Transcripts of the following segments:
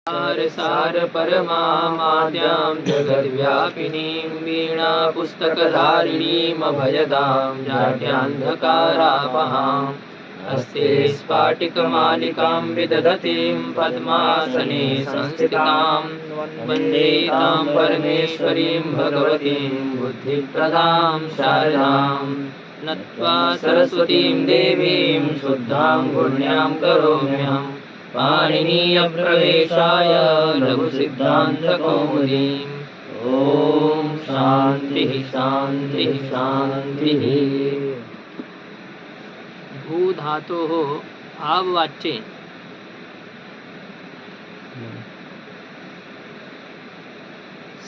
सार परमाद्यां जगद्व्यापिनीं वीणा पुस्तकधारिणीम् अभयदां जाड्यान्धकारापहाम् हस्ते स्फाटिकमालिकां विदधतीं पद्मासने संस्थितां वन्दे तां परमेश्वरीं भगवतीं बुद्धिप्रदां शारदां नत्वा सरस्वतीं देवीं शुद्धां पुण्यां करोम्यहम् पाणिनीयप्रवेशाय लघुसिद्धान्तकौमुदीम्। ॐ शान्तिः शान्तिः शान्तिः। भूधातोः भाववाच्ये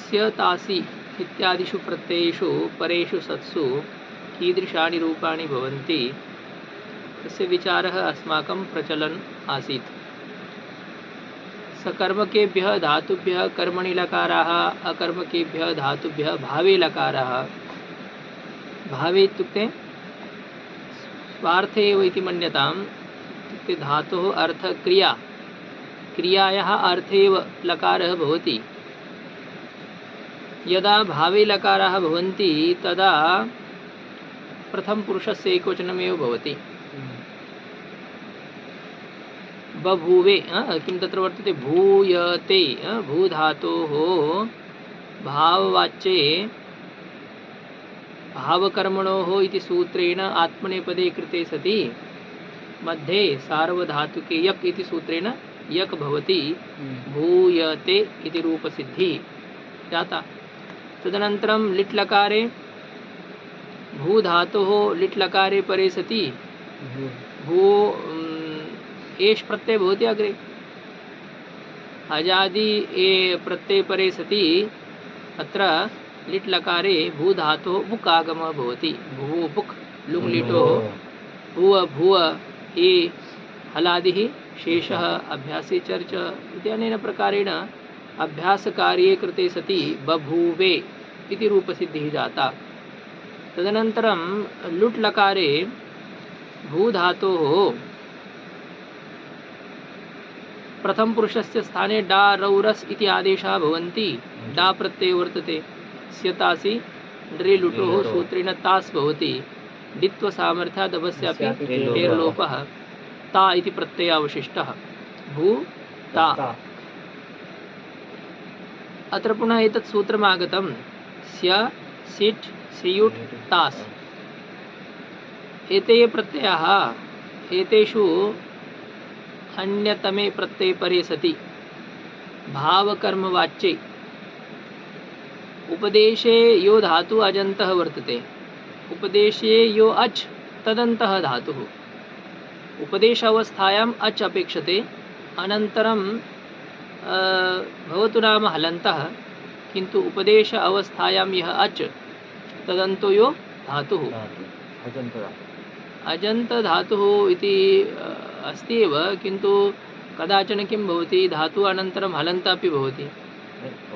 स्यतासि इत्यादिषु प्रत्ययेषु परेषु सत्सु कीदृशानि रूपाणि भवन्ति तस्य विचारः अस्माकं प्रचलन् आसीत्। सकर्मकेभ्यः धातुभ्यः कर्मणि लकाराः, अकर्मकेभ्यः धातुभ्यः भावे लकाराः। भावे इत्युक्ते स्वार्थे एव इति मन्यताम्। इत्युक्ते धातोः अर्थः क्रिया, क्रियायाः अर्थे एव लकारः भवति। यदा भावे लकाराः भवन्ति तदा प्रथमपुरुषस्य एकवचनमेव भवति। बभूवे किं तत्र वर्तते भूयते भूधातोः भाववाच्ये भावकर्मणोः इति सूत्रेण आत्मनेपदे कृते सति मध्ये सार्वधातुके यक् इति सूत्रेण यक् भवति भूयते इति रूपसिद्धिः जाता। तदनन्तरं लिट् लकारे भूधातोः लिट् लकारे परे सति भू एष प्रत्यय भवति अग्रे अजादि ए प्रत्यय परे सति अत्र लिट् लकारे भूधातोः बुक् आगमः भवति। भू बुक् लुङ् लिटोः भुव भुव ए हलादिः शेषः अभ्यासे चर्च इत्यनेन प्रकारेण अभ्यासकार्ये कृते सति बभूवे इति रूपसिद्धिः जाता। तदनन्तरं लुट् लकारे भूधातोः प्रथम पुरुषस्य स्थाने डा रौ रस् इति आदेशाः भवन्ति। डा प्रत्ययो वर्तते स्यतासि ड्रे लुटोः सूत्रेण तास् भवति। डित्वसामर्थ्यादवस्यापि ढेर्लोपः ता इति प्रत्ययावशिष्टः भू ता। अत्र पुनः एतत् सूत्रमागतं स्य सिट् स्युट् तास्। एते प्रत्ययाः एतेषु अन्यतमे प्रत्यय परे सति भावकर्मवाच्ये उपदेशे यो धातु अजन्तः वर्तते। उपदेशे यो अच् तदन्तः धातुः। उपदेश अवस्थायाम् अच् अपेक्षते। अनन्तरं भवतु नाम हलन्तः, किन्तु उपदेश अवस्थायां यः अच् तदन्तो यो धातुः अजन्त धातुः इति अस्ति एव, किन्तु कदाचन किं भवति धातु अनन्तरं हलन्त अपि भवति।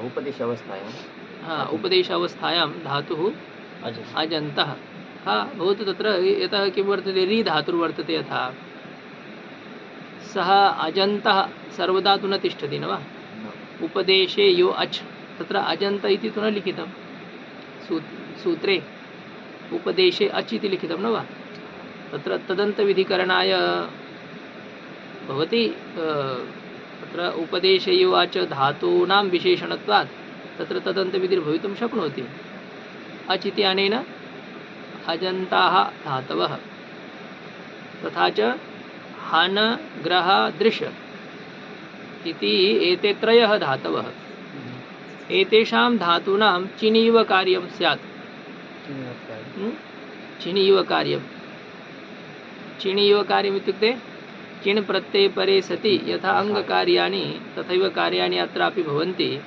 उपदेश अवस्थायां उपदेश अवस्थायां धातुः अजन्तः भवतु। तत्र यतः किं वर्तते री धातुर्वर्तते यथा सः अजन्तः सर्वदा तु न तिष्ठति न वा। उपदेशे यो अच् तत्र अजन्त इति तु न लिखितं सूत्रे, उपदेशे अच् इति लिखितं न वा। तत्र तदन्तविधिकरणाय भवति। तत्र उपदेशे यो अच् धातूनां विशेषणत्वात् तत्र तदन्तविधिर्भवितुं शक्नोति। अच् इति अनेन अजन्ताः धातवः। तथा च हन ग्रह दृश इति एते त्रयः धातवः। एतेषां धातूनां चिनीव कार्यं स्यात्। चिनीव कार्यं चिनीव कार्यम् इत्युक्ते चिण् प्रत्यये परे सति यथा अङ्गकार्याणि तथैव कार्याणि अत्रापि भवन्ति।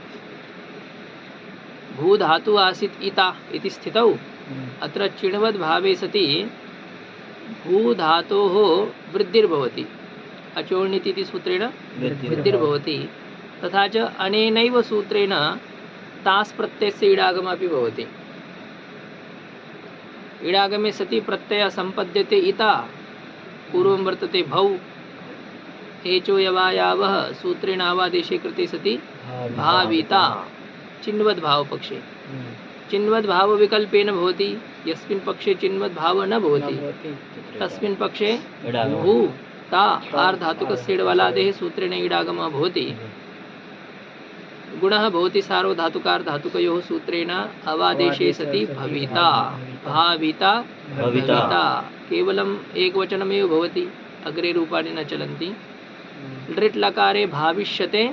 भूधातु आसीत् इता इति स्थितौ अत्र चिण्वद् भावे सति भूधातोः वृद्धिर्भवति। अचोर्णिति इति सूत्रेण वृद्धिर्भवति। तथा च अनेनैव सूत्रेण तास् प्रत्ययस्य इडागमः अपि भवति। इडागमे सति प्रत्ययः सम्पद्यते इता पूर्वं वर्तते भौ एचो यवायावः सूत्रेण अवादेशे कृते सति भाविता चिन्वद् भावपक्षे चिन्वद् भाव विकल्पेन भवति यस्मिन् पक्षे चिन्वद् भाव न भवति तस्मिन् पक्षे भू ता आर्धातुकस्य इडवलादेः सूत्रेण इडागमः भवति गुणः भवति सार्वधातुकार्धातुकयोः सूत्रेण अवादेशे सति भविता भाविता भविता केवलम् एकवचनमेव भवति अग्रे रूपाणि न चलन्ति लृट् लकारे भाविष्यते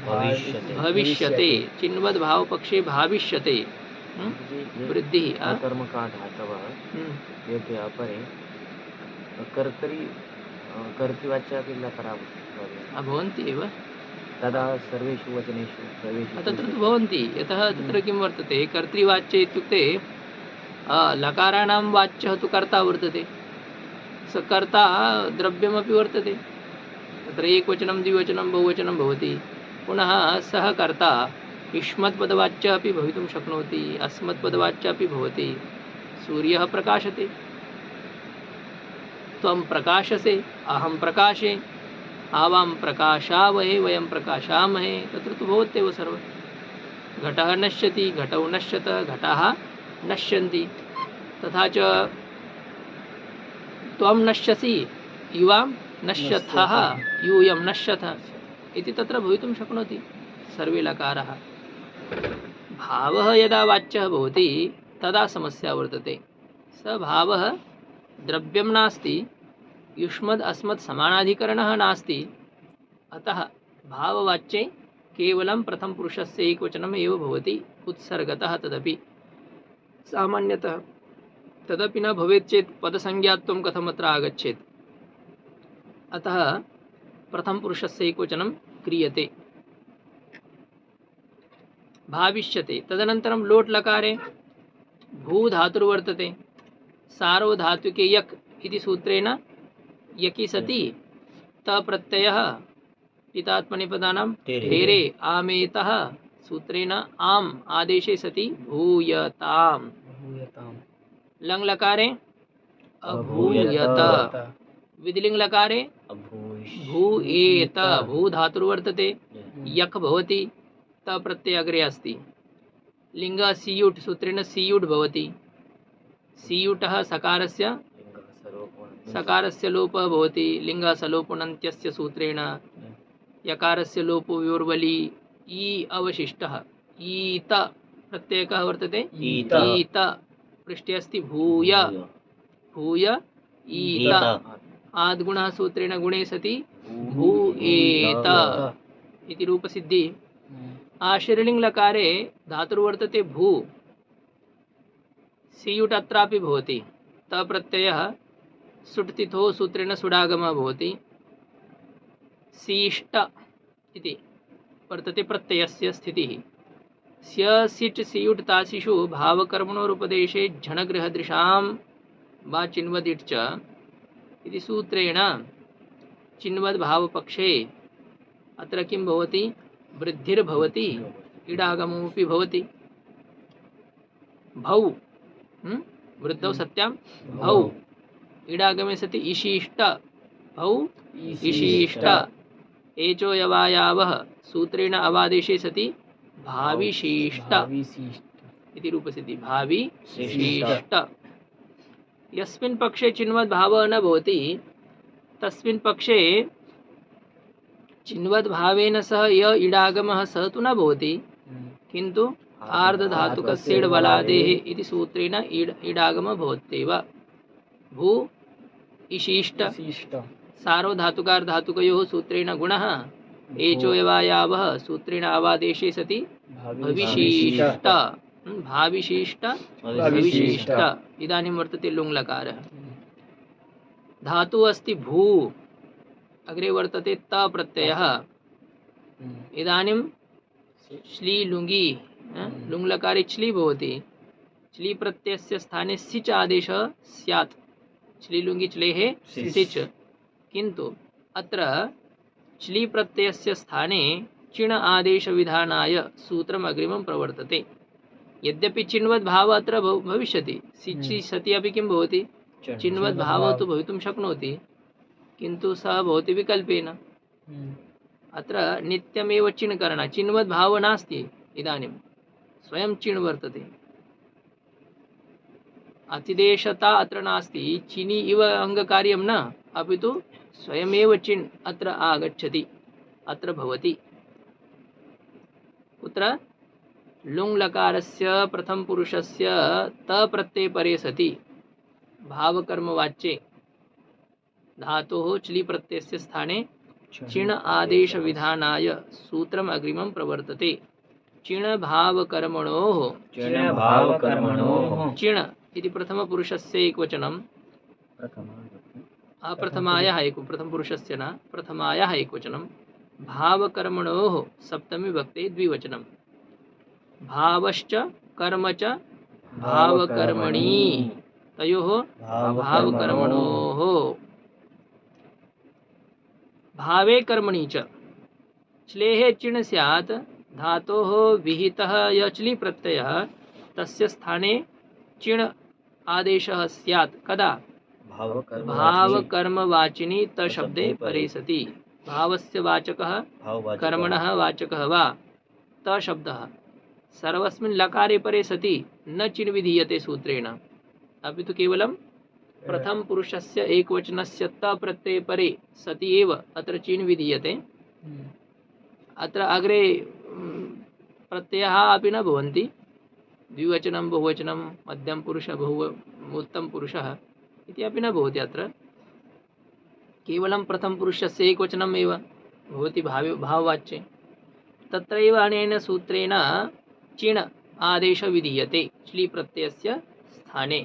भविष्यते चिन्वद् भावपक्षे भाविष्यते वृद्धि कर्म का धातवः यद् अपरे कर्तृवाच्यापि लकाराः भवन्ति एव तदा सर्वेषु वचनेषु सर्वेषु तत्र तु भवन्ति यतः तत्र किं वर्तते कर्तृवाच्य इत्युक्ते लकाराणां वाच्यः तु कर्ता वर्तते स कर्ता द्रव्यमपि वर्तते तत्र एकवचनं द्विवचनं बहुवचनं भवति पुनः सः कर्ता युष्मत्पदवाच्यः अपि भवितुं शक्नोति अस्मत्पदवाच्यः अपि भवति सूर्यः प्रकाशते त्वं प्रकाशसे अहं प्रकाशे आवां प्रकाशावहे वयं प्रकाशामहे तत्र तु भवत्येव सर्वं घटः नश्यति घटौ नश्यत घटाः नश्यन्ति तथा च त्वं नश्यसि युवां नश्यथः यूयं नश्यथः इति तत्र भवितुं शक्नोति सर्वे लकाराः भावः यदा वाच्यः भवति तदा समस्या वर्तते स भावः द्रव्यं नास्ति युष्मद् अस्मत् समानाधिकरणः नास्ति अतः भाववाच्ये केवलं प्रथमपुरुषस्य एकवचनम् एव भवति उत्सर्गतः तदपि सामान्यतः तदपि न भवेत् चेत् पदसंज्ञात्वं कथमत्र आगच्छेत् अतः प्रथमपुरुषस्य एकवचनं क्रियते भाविष्यते तदनन्तरं लोट् लकारे भू धातुर्वर्तते सार्वधातुके यक् इति सूत्रेण यकि सति त प्रत्ययः पितात्मनेपदानां ठेरे आमेतः सूत्रेण आम् आदेशे सति भूयताम् लङ् लकारे अभूयत विधिलिङ् लकारे भूयेत भू धातुर्वर्तते यक् भवति त प्रत्यय अग्रे अस्ति लिङ्ग सियुट् सूत्रेण सियुट् भवति सियुटः सकारस्य लोपः भवति लिङ्ग सलोपनन्त्यस्य सूत्रेण यकारस्य लोपो व्योर्वलि ई अवशिष्टः ईत प्रत्ययः वर्तते ईत पृष्ठे अस्ति भूय भूय ईत आद्गुणः सूत्रेण गुणे सति भूयेत इति रूपसिद्धि आश्रलिङ् लकारे धातुर्वर्तते भू सियुट् अत्रापि भवति त प्रत्ययः सुट्तिथो सूत्रेण सुडागमः भवति सीष्ट इति वर्तते प्रत्ययस्य स्थितिः स्य सिट् सियुट् तासिषु भावकर्मणोरुपदेशे झणगृहदृशां वा चिन्वदिट् च इति सूत्रेण चिन्वद् भावपक्षे अत्र किं भवति वृद्धिर्भवति इडागमोऽपि भवति भौ वृद्धौ सत्यां भौ इडागमे सति इशिष्ट भौ इशिष्ट एचो यवायावः सूत्रेण अवादेशे सति भाविशिष्ट इति रूपसिद्धि भाविशिष्ट यस्मिन् पक्षे चिन्वद् भावः न भवति तस्मिन् पक्षे चिन्वद् भावेन सह य इडागमः सः तु न भवति किन्तु आर्धधातुकस्य इडवलादेः इति सूत्रेण इडागमः भवत्येव भू इशिष्ट सार्वधातुकार्धातुकयोः सूत्रेण गुणः एचो यवायावः सूत्रेण अवादेशे सति भविशिष्ट भाविशिष्ट भविशिष्ट इदानीं वर्तते लुङ् लकारः धातुः अस्ति भू अग्रे वर्तते त प्रत्ययः इदानीं श्ली लुङि लुङ् लकारे च्लि भवति च्लि प्रत्ययस्य स्थाने सिच् आदेशः स्यात् च्लि लुङि च्लेः सिच् किन्तु अत्र च्लि प्रत्ययस्य स्थाने चिण आदेशविधानाय सूत्रम् अग्रिमं प्रवर्तते यद्यपि चिन्वद् भावः अत्र भविष्यति सिचि सति अपि किं भवति चिन्वद् भावः तु भवितुं शक्नोति किन्तु सः भवति विकल्पेन अत्र नित्यमेव चिण् करणं चिन्वद् भावः नास्ति इदानीं स्वयं चिण् वर्तते अतिदेशता अत्र नास्ति चिनि इव अङ्गकार्यं न अपि तु स्वयमेव चिण् अत्र आगच्छति अत्र भवति कुत्र लुङ् लकारस्य प्रथमपुरुषस्य त प्रत्यये परे सति भावकर्मवाच्ये धातोः च्लि प्रत्ययस्य स्थाने चिण् आदेश विधानाय सूत्रम् अग्रिमं प्रवर्तते चिण् भावकर्मणोः चिण् इति प्रथमपुरुषस्य एकवचनं अप्रथमायाः प्रथमपुरुषस्य न प्रथमायाः एकवचनं भावकर्मणोः सप्तमी विभक्ते द्विवचनं भावश्च कर्म च भावकर्मणि तयोः भावकर्मणोः भावे कर्मणि च च्लेः चिण् स्यात् धातोः विहितः य च्लि प्रत्ययः तस्य स्थाने चिण् आदेशः स्यात् कदा भावकर्मवाचिनि तशब्दे परे सति भावस्य वाचकः कर्मणः वाचकः वा तशब्दः सर्वस्मिन् लकारे परे सति न चिण् विधीयते सूत्रेण अपि तु केवलं प्रथम पुरुषस्य एकवचनस्य त प्रत्यये परे सति एव अत्र चिण् विधीयते अत्र अग्रे प्रत्ययाः अपि न भवन्ति द्विवचनं बहुवचनं मध्यमपुरुषः उत्तमपुरुषः इति अपि न भवति अत्र केवलं प्रथमपुरुषस्य एकवचनम् एव भवति भाववाच्ये तत्रैव अनेन सूत्रेण चिण् आदेशः विधीयते च्लि प्रत्ययस्य स्थाने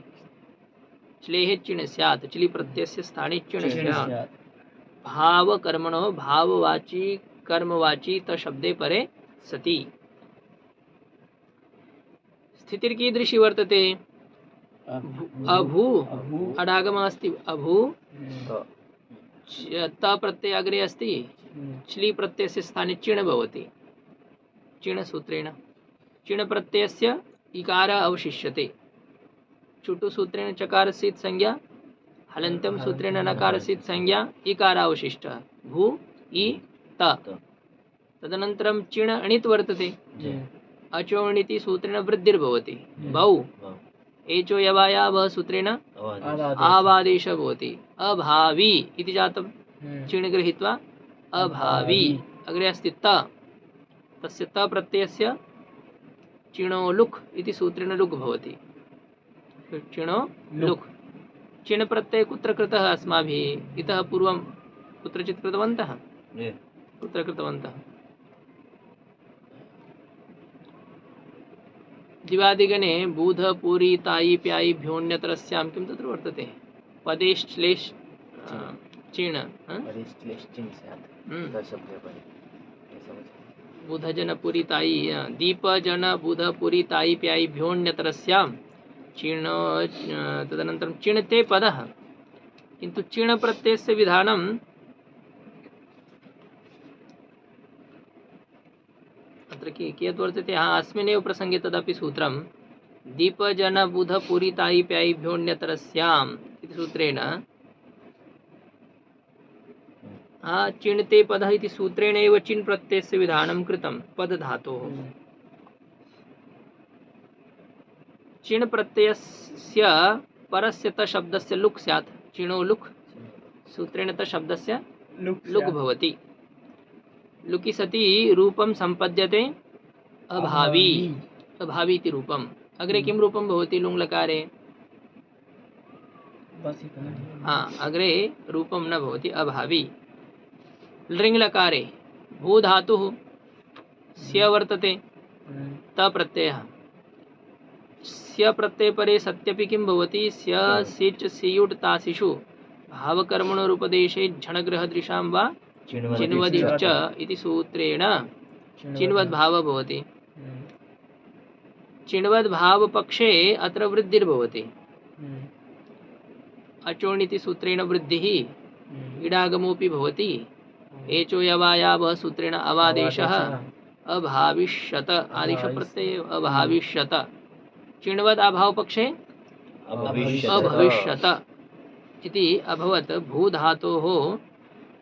च्लेः चिण् स्यात् च्लि प्रत्ययस्य स्थाने चिण् स्यात् भावकर्मणो भाववाची कर्मवाची तशब्दे परे सति स्थितिर्कीदृशी वर्तते अभू अडागमः अस्ति अभू त प्रत्यय अग्रे अस्ति च्लि प्रत्ययस्य स्थाने चिण् भवति चिण् सूत्रेण चिण् प्रत्ययस्य इकारः अवशिष्यते चुटु सूत्रेण चकारस्य संज्ञा हलन्तं सूत्रेण नकारस्य संज्ञा इकार अवशिष्टः भू इ त तदनन्तरं चिण् अणित् वर्तते अचोणिति सूत्रेण वृद्धिर्भवति बहु एचो यवाया वः सूत्रेण आवादेशः भवति अभावी इति जातं चिण् गृहीत्वा अभावी अग्रे अस्ति त तस्य त प्रत्ययस्य चिणो लुक् इति सूत्रेण लुक् भवति चिणो लुक् चिण् प्रत्यय कुत्र कृतः अस्माभिः इतः पूर्वं कुत्रचित् कृतवन्तः कुत्र कृतवन्तः दिवादिगणे बूध पूरी तायि प्यायि भ्योऽन्यतरस्यां किं तत्र वर्तते पदेश्लेश् चिण् बुधजन पुरी तायि दीपजन बुध पुरी तायि प्यायि भ्योऽन्यतरस्यां चिण् तदनन्तरं चिण्ते पदः किन्तु चिण् प्रत्ययस्य विधानं अत्र कियत् वर्तते अस्मिन्नेव प्रसङ्गे तदपि सूत्रं दीपजन बुध पुरी तायि प्यायि भ्योऽन्यतरस्याम् इति सूत्रेण चिण्ते पदः इति सूत्रेण एव चिण् प्रत्ययस्य विधानं कृतं पदधातोः चिण् प्रत्ययस्य परस्य त शब्दस्य लुक् स्यात् चिणो लुक् सूत्रेण त शब्दस्य लुक् भवति लुकि सति रूपं सम्पद्यते अभावी अभावी इति रूपम् अग्रे किं रूपं भवति लुङ् लकारे अग्रे रूपं न भवति अभावी लृङ् लकारे भू धातुः स्य वर्तते त प्रत्ययः स्य प्रत्यय परे सत्यपि किं भवति स्य सिच् सियुट् तासिषु भावकर्मणोरुपदेशे झणग्रहदृशां वा चिन्वदिश्च इति सूत्रेण चिन्वद् भावः भवति चिन्वद् भावपक्षे अत्र वृद्धिर्भवति अचोणिति सूत्रेण वृद्धिः इडागमोऽपि भवति एचो यवायावः सूत्रेण अवादेशः अभाविष्यत आदेश प्रत्यय अभाविष्यत चिण्वद् अभावपक्षे अभविष्यत इति अभवत् भूधातोः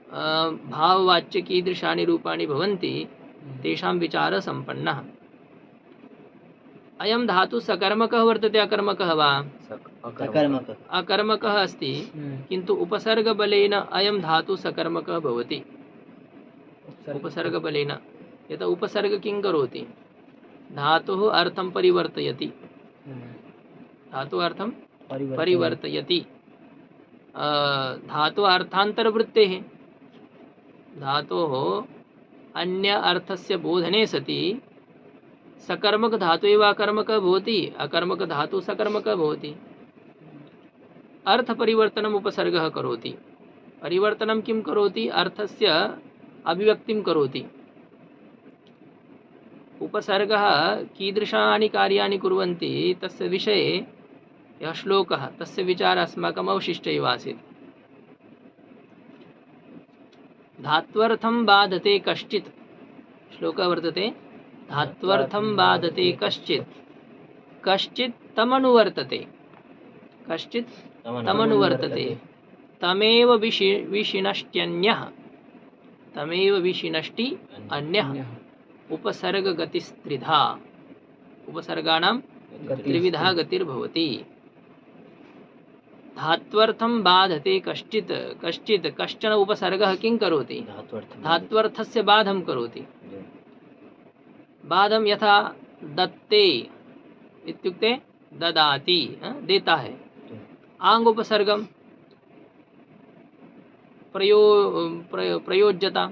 भाववाच्य कीदृशानि रूपाणि भवन्ति तेषां विचारः सम्पन्नः। अयं धातु सकर्मकः वर्तते अकर्मकः वा? अकर्मकः। अकर्मकः अस्ति, किन्तु उपसर्गबलेन अयं धातु सकर्मकः भवति। उपसर्गबलेन यथा उपसर्ग किं करोति? धातुः अर्थं परिवर्तयति। धातुः अर्थं परिवर्तयति। धातुः अर्थान्तरवृत्तेः। धातोः अन्य अर्थस्य बोधने सति सकर्मक धातु एव अकर्मकः भवति, अकर्मक धातु सकर्मकः भवति। अर्थपरिवर्तनम् उपसर्गः करोति। परिवर्तनं किं करोति? अर्थस्य अभिव्यक्तिं करोति। उपसर्गः कीदृशानि कार्याणि कुर्वन्ति तस्य विषये यः श्लोकः तस्य विचारः अस्माकम् अवशिष्ट एव आसीत्। धात्वर्थं बाधते कश्चित्, श्लोकः वर्तते, धात्वर्थं बाधते कश्चित्, कश्चित् तमनुवर्तते, कश्चित् तमनुवर्तते, तमेव विशिनष्ट्यन्यः, तमेव विशिनष्टि अन्यः, उपसर्गगतिस्त्रिधा, उपसर्गाणां त्रिविधा गतिर्भवति। धात्वर्थं बाधते कश्चित्, कश्चित् कश्चन उपसर्गः किं करोति? धात्वर्थस्य बाधं करोति। बाधं यथा दत्ते इत्युक्ते ददाति, देता है। आंग उपसर्गम प्रयोज्यता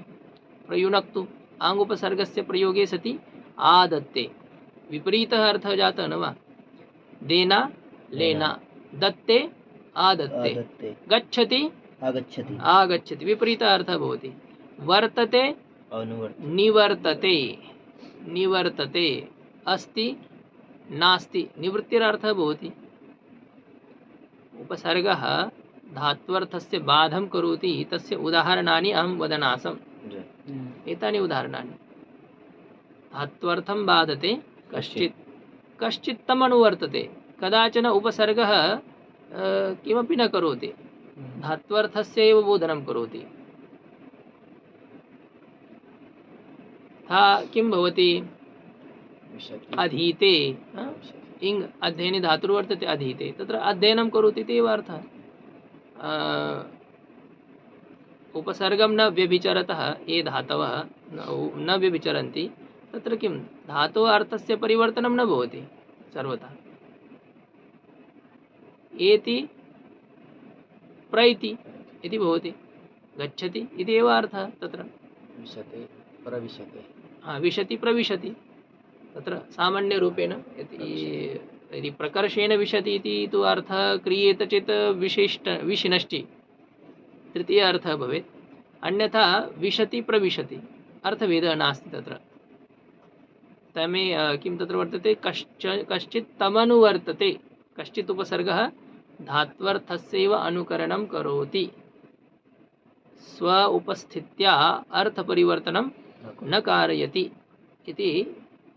प्रयुनक्तु, आंग उपसर्गस्य प्रयोगे सति आदत्ते विपरीतः अर्थः जातः न वा? देना लेना, दत्ते आदत्ते, गच्छति आगच्छति, आगच्छति विपरीतः अर्थः भवति। वर्तते निवर्तते, निवर्तते, अस्ति नास्ति निवृत्तिरर्थः भवति। उपसर्गः धात्वर्थस्य बाधं करोति, तस्य उदाहरणानि अहं वदनासम्। एतानि उदाहरणानि। धात्वर्थं बाधते कश्चित्, कश्चित् तम् अनुवर्तते। कदाचन उपसर्गः किमपि न करोति, धात्वर्थस्य एव बोधनं करोति। था किं भवति? अधीते, इङ् अध्ययने धातुर्वर्तते अधीते, तत्र अध्ययनं करोति इति एव अर्थः। उपसर्गं न व्यभिचरतः ये धातवः न व्यभिचरन्ति, तत्र किं धातोः अर्थस्य परिवर्तनं न भवति सर्वथा। एति प्रैति इति भवति, गच्छति इति एव अर्थः तत्र। विशते प्रविशते, विशति प्रविशति, तत्र सामान्यरूपेण यदि प्रकर्षेण विशति इति तु अर्थः क्रियेत चेत् विशिनष्टि तृतीय अर्थः भवेत्। अन्यथा विशति प्रविशति अर्थभेदः नास्ति तत्र। तमे किं तत्र वर्तते? कश्चित् तमनुवर्तते, कश्चित् उपसर्गः धात्वर्थस्यैव अनुकरणं करोति, स्व उपस्थित्या अर्थपरिवर्तनं न कारयति इति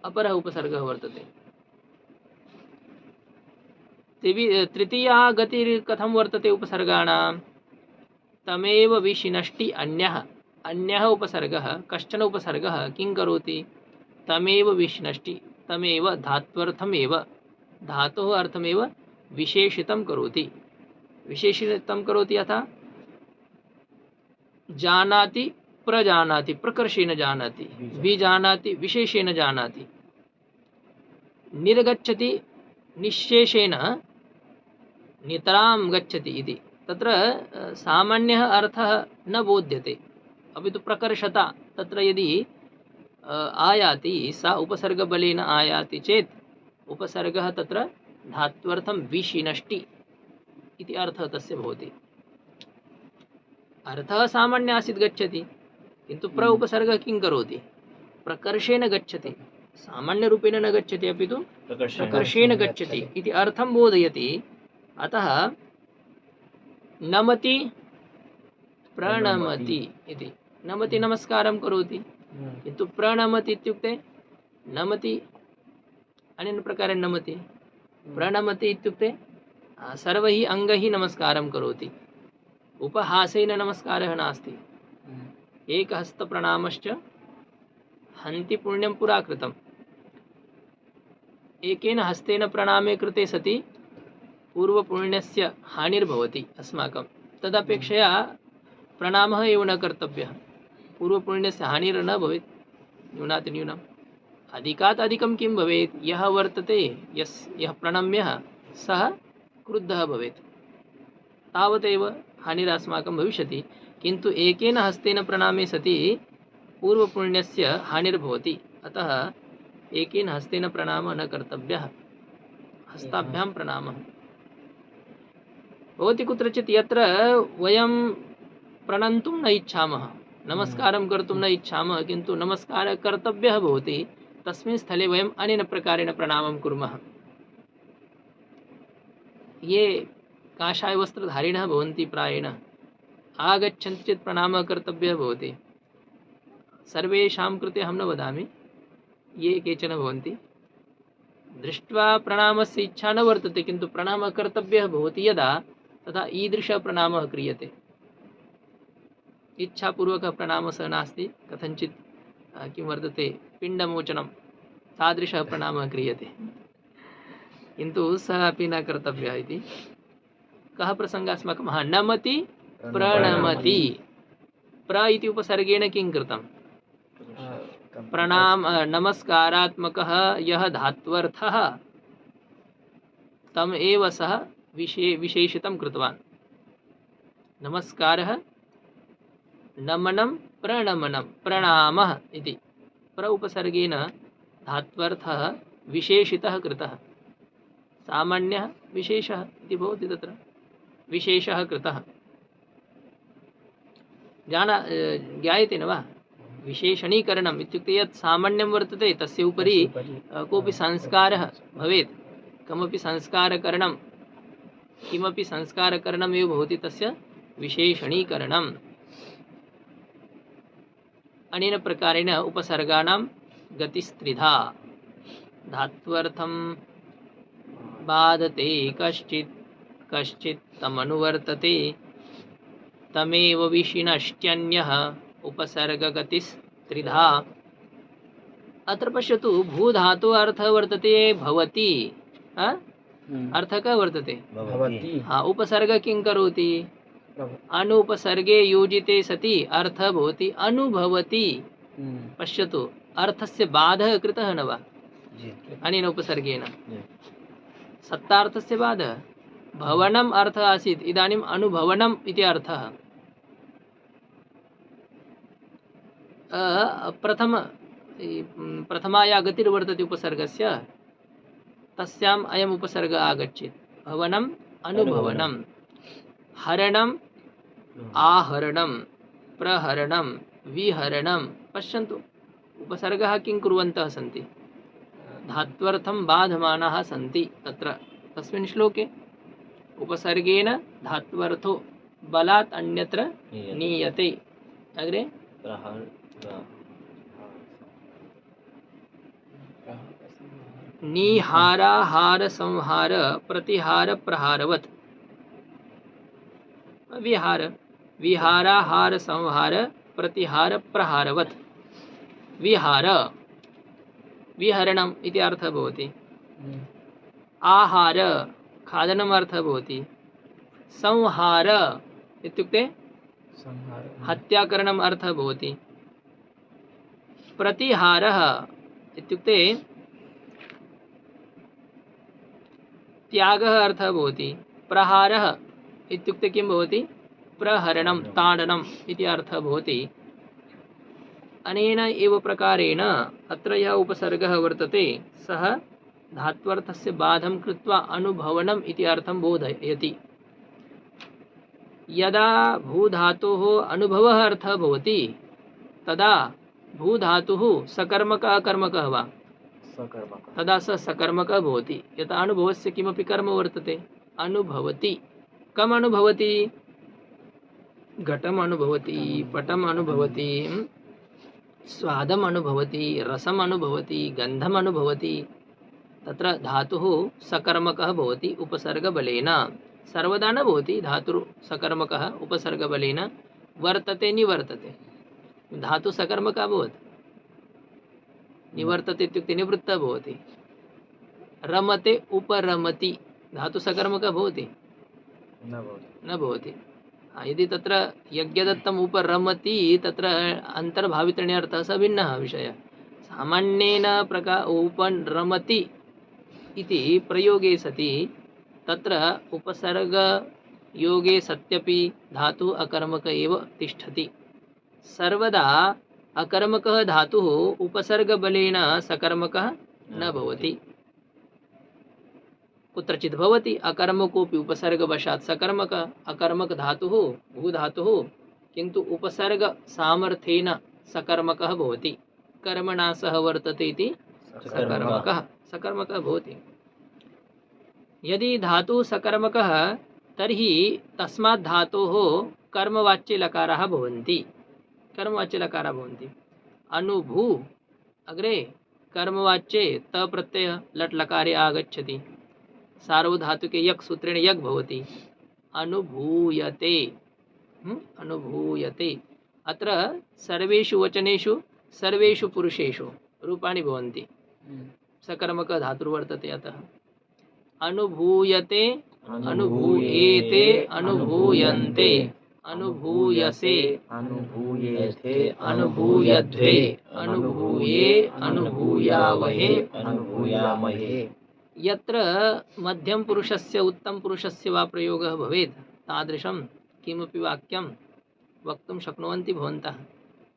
अपरः उपसर्गः वर्तते। तृतीया गतिः कथं वर्तते उपसर्गाणां? तमेव विशिनष्टि अन्यः, अन्यः उपसर्गः, कश्चन उपसर्गः किं करोति? तमेव विशिनष्टि, तमेव धात्वर्थमेव, धातोः अर्थमेव विशेषितं करोति। विशेषितं करोति यथा जानाति प्रजानाति, प्रकर्षेण जानाति, विजानाति विशेषेण जानाति, निर्गच्छति निश्शेषेण नितरां गच्छति इति। तत्र सामान्यः अर्थः न बोध्यते, अपि तु प्रकर्षता तत्र यदि आयाति, सा उपसर्गबलेन आयाति चेत् उपसर्गः तत्र धात्वर्थं विशिनष्टि इति अर्थः तस्य भवति। अर्थः सामान्य आसीत् गच्छति, किन्तु प्र उपसर्गः किं करोति? प्रकर्षेण गच्छति, सामान्यरूपेण न गच्छति अपि तु प्रकर्षेण गच्छति इति अर्थं बोधयति। अतः नमति प्रणमति इति, नमति नमस्कारं करोति, किन्तु प्रणमति इत्युक्ते नमति अनेन प्रकारेण नमति, प्रणमति इत्युक्ते सर्वैः अङ्गैः नमस्कारं करोति, उपहासेन नमस्कारः नास्ति। एकहस्तप्रणामश्च हन्ति पुण्यं पुरा कृतम्। एकेन हस्तेन प्रणामे कृते सति पूर्वपुण्यस्य हानिर्भवति अस्माकं। तदपेक्षया प्रणामः एव न कर्तव्यः, पूर्वपुण्यस्य हानिर्न भवेत्। न्यूनाति न्यूनम् अधिकात् अधिकं किं भवेत्, यः वर्तते यः प्रणम्यः सः क्रुद्धः भवेत्, तावदेव हानिरस्माकं भविष्यति। किन्तु एकेन हस्तेन प्रणामे सति पूर्वपुण्यस्य हानिर्भवति। अतः एकेन हस्तेन प्रणामः न कर्तव्यः, हस्ताभ्यां प्रणामः। भवति कुत्रचित् यत्र वयं प्रणन्तुं न इच्छामः, नमस्कारं कर्तुं न इच्छामः, किन्तु नमस्कारः कर्तव्यः भवति, तस्मिन् स्थले वयम् अनेन प्रकारेण प्रणामं कुर्मः। ये काषायवस्त्रधारिणः भवन्ति प्रायेण आगच्छन्ति चेत् प्रणामः कर्तव्यः भवति। सर्वेषां कृते अहं न वदामि, ये केचन भवन्ति दृष्ट्वा प्रणामस्य इच्छा न वर्तते, किन्तु प्रणामः कर्तव्यः भवति यदा, तदा ईदृशः प्रणामः क्रियते। इच्छापूर्वकः प्रणामः सः नास्ति, कथञ्चित् किं वर्तते पिण्डमोचनं, तादृशः प्रणामः क्रियते, किन्तु सः अपि न कर्तव्यः इति। कः प्रसङ्गः अस्माकं? नमति प्रणमति। प्र इति उपसर्गेण किं कृतं? प्रणाम नमस्कारात्मकः यः धात्वर्थः तम् एव सः विशेषितं कृतवान्। नमस्कारः, नमनं, प्रणमनं, प्रणामः इति प्र उपसर्गेण धात्वर्थः विशेषितः कृतः। सामान्यः विशेषः इति भवति, तत्र विशेषः कृतः। ज्ञायते न वा? विशेषणीकरणम् इत्युक्ते यत् सामान्यं वर्तते तस्य उपरि कोऽपि संस्कारः भवेत्। कमपि संस्कारकरणं, किमपि संस्कारकरणमेव भवति तस्य विशेषणीकरणम्। अनेन प्रकारेण उपसर्गाणां गतिस्त्रिधा। धात्वर्थं बाधते कश्चित्, कश्चित् तमनुवर्तते, तमेव विशिनष्ट्यन्यः उपसर्गगतिस्त्रिधा। अत्र पश्यतु, भूधातु अर्थः वर्तते भवति। अर्थः कः वर्तते? भवति। उपसर्ग किं करोति? अनुपसर्गे योजिते सति अर्थः भवति अनुभवति। पश्यतु, अर्थस्य बाधः कृतः न वा अनेन उपसर्गेण? सत्तार्थस्य बाधः। भवनम् अर्थः आसीत्, इदानीम् अनुभवनम् इति अर्थः। प्रथमा या गतिर्वर्तते उपसर्गस्य, तस्याम् अयम् उपसर्गः आगच्छेत्। भवनम्, अनुभवनम्, हरणम्, आहरणं, प्रहरणं, विहरणं। पश्यन्तु, उपसर्गः किं कुर्वन्तः सन्ति? धात्वर्थं बाधमानाः सन्ति। तत्र तस्मिन् श्लोके उपसर्गेण धात्वर्थो बलात् अन्यत्र नीयते। अग्रे निहाराहार संहार प्रतिहार प्रहारवत्। विहार, विहाराहार संहार प्रतिहार प्रहारवत्। विहार, विहरणम् इति अर्थः भवति। आहार, खादनम् अर्थः भवति। संहार इत्युक्ते हत्याकरणम् अर्थः भवति। प्रतिहारः इत्युक्ते त्यागः अर्थः भवति। प्रहारः इत्युक्ते किं भवति? प्रहरणं, ताडनम् इति अर्थः भवति। अनेन एव प्रकारेण अत्र यः उपसर्गः वर्तते सः धात्वर्थस्य बाधं कृत्वा अनुभवनम् इति अर्थं बोधयति। यदा भूधातोः अनुभवः अर्थः भवति तदा भूधातुः सकर्मकः अकर्मकः वा? सकर्मकः। तदा सः सकर्मकः भवति। यथा अनुभवस्य किमपि कर्म वर्तते, अनुभवति। कम् अनुभवति? घटम् अनुभवति, पटम् अनुभवति, स्वादम् अनुभवति, रसम् अनुभवति, गन्धम् अनुभवति। तत्र धातुः सकर्मकः भवति उपसर्गबलेन। सर्वदा न भवति धातुः सकर्मकः उपसर्गबलेन। वर्तते, निवर्तते। धातु सकर्मकः अभवत्, निवर्तते इत्युक्ते निवृत्तः भवति। रमते उपरमति धातु सकर्मकः भवति न भवति। न भवति। यदि तत्र यज्ञदत्तम् उपरमति तत्र अन्तर्भावितरणे अर्थः स भिन्नः विषयः। सामान्येन उपरमति इति प्रयोगे सति तत्र उपसर्गयोगे सत्यपि धातुः अकर्मक एव तिष्ठति। सर्वदा अकर्मकः धातुः उपसर्गबलेन सकर्मकः न भवति। कुत्रचित् भवति अकर्मकोऽपि उपसर्गवशात् सकर्मकः। अकर्मक धातुः भूधातुः किन्तु उपसर्ग सामर्थ्येन सकर्मकः भवति। कर्मणा सह वर्तते इति सकर्मकः भवति। यदि धातुः सकर्मकः तर्हि तस्मात् धातोः कर्मवाच्ये लकाराः भवन्ति। अनुभू अग्रे कर्मवाच्ये त प्रत्यय लट् लकारे आगच्छति। सार्वधातुके यक् सूत्रेण यक् भवति। अनुभूयते अनुभूयते। अत्र सर्वेषु वचनेषु सर्वेषु पुरुषेषु रूपाणि भवन्ति। सकर्मकः धातुर्वर्तते। अतः अनुभूयते, अनुभूयेते, अनुभूयन्ते, अनुभूयसे, अनुभूयेते, अनुभूयध्वे, अनुभूये, अनुभूयावहे, अनुभूयामहे। यत्र मध्यम पुरुषस्य उत्तम पुरुषस्य वा प्रयोगः भवेत् तादृशं किमपि वाक्यं वक्तुं शक्नुवन्ति भवन्तः।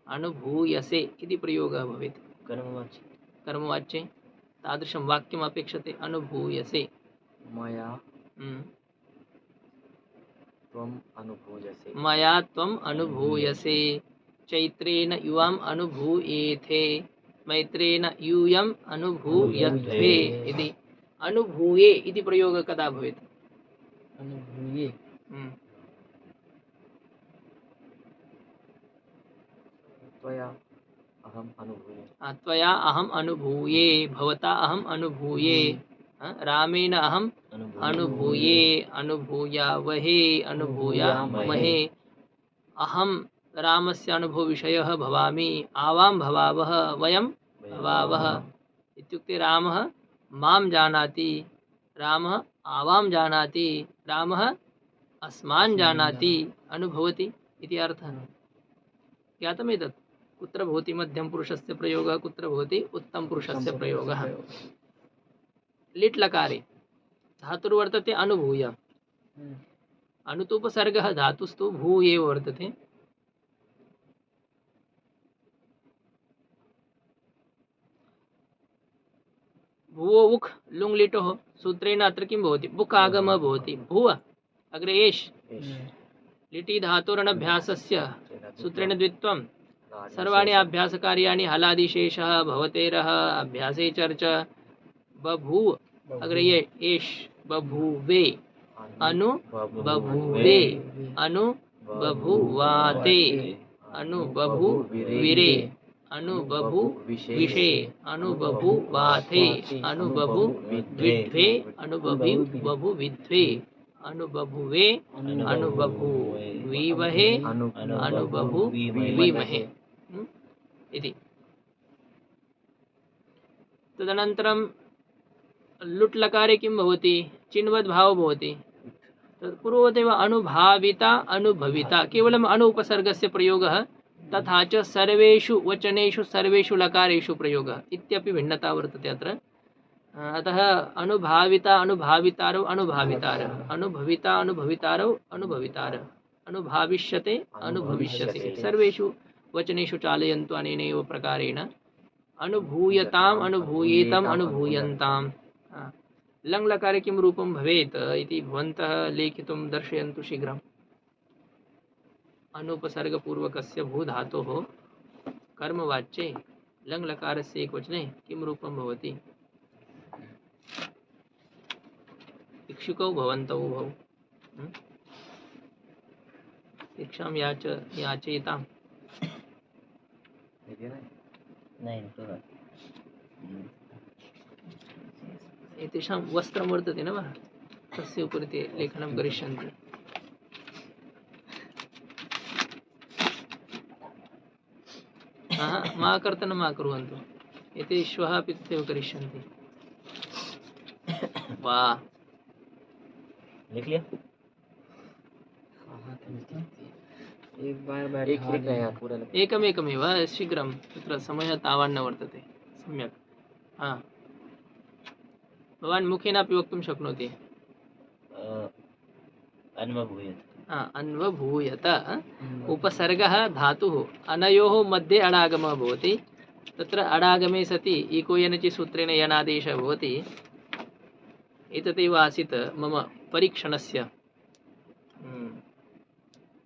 अनुभूयसे इति प्रयोगः भवेत् कर्मवाच्ये तादृशं वाक्यम् अपेक्षते। अनुभूयसे मया त्वम् अनुभूयसे। मया त्वम् अनुभूयसे। चैत्रेण युवाम् अनुभूयेथे, मैत्रेण यूयम् अनुभूयध्वे इति। अनुभूये इति प्रयोगः कदा भवेत्? अनुभूये त्वया अहम् अनुभूये। त्वया अहम् अनुभूये, भवता अहम् अनुभूये, रामेण अहम् अनुभूये, अनुभूयावहे, अनुभूयामहे। अहं रामस्य अनुभवविषयः भवामि, आवां भवावः, वयं भवावः। इत्युक्ते रामः मां जानाति, रामः आवां जानाति, रामः अस्मान् जानाति, अनुभवति इति अर्थः। ज्ञातमेतत्? कुत्र भवति मध्यमपुरुषस्य प्रयोगः, कुत्र भवति उत्तमपुरुषस्य प्रयोगः? लिट् लकारे धातुर्वर्तते अनुभूय। अनुतुपसर्गः धातुस्तु भू एव वर्तते। भुवो उक् लुङ् लिटोः सूत्रेण अत्र किं भवति? बुक् आगमः भवति। भुव अग्रे एष् लिटि धातोरनभ्यासस्य सूत्रेण द्वित्वं। सर्वाणि अभ्यासकार्याणि हलादिशेषः भवतेरः अभ्यासे चर्च। बभूव अग्रे एष् बभूवे, अनु बभूवे, अनु बभूवाते, अनु बभूविरे, अनु बभूविषे, अनु बभूवाथे, अनु बभूविद्वे, अनु बभूविद्वे, अनु बभूवे, अनु बभूविमहे, अनु बभूविमहे इति। तदनन्तरं लुट् लकारे किं भवति? चिन्वद् भावो भवति। पूर्ववदेव अनुभाविता अनुभविता केवलम् अनु उपसर्गस्य प्रयोगः, तथा च सर्वेषु वचनेषु सर्वेषु लकारेषु प्रयोगः इत्यपि भिन्नता वर्तते अत्र। अतः अनुभाविता अनुभावितारौ अनुभावितारः, अनुभविता अनुभवितारौ अनुभवितारः, अनुभाविष्यते अनुभविष्यते, सर्वेषु वचनेषु चालयन्तु अनेनैव प्रकारेण। अनुभूयताम् अनुभूयेतम् अनुभूयन्ताम्। लङ् लकारे किं रूपं भवेत् इति भवन्तः लेखितुं दर्शयन्तु शीघ्रम्। अनुपसर्गपूर्वकस्य भूधातोः कर्मवाच्ये लङ् लकारस्य एकवचने किं रूपं भवति? इक्षुकौ भवन्तौ उभौ इक्षां याचयिताम्। एतेषां वस्त्रं वर्तते न वा, तस्य उपरि ते लेखनं करिष्यन्ति। मा कर्तनं मा कुर्वन्तु एते श्वः अपि तथैव करिष्यन्ति। वाह, लिख लिया। एक बार बैठा एक नहीं पूरा लिख। एकमेकमेव शीघ्रं, तत्र समयः तावान् न वर्तते। सम्यक्। हा, भवान् मुखेनापि वक्तुं शक्नोति। अन्वभूयत। अन्वभूयत उपसर्गः धातुः अनयोः मध्ये अडागमः भवति। तत्र अडागमे सति इको यनचि सूत्रेण यणादेशः भवति। एतदेव आसीत् मम परीक्षणस्य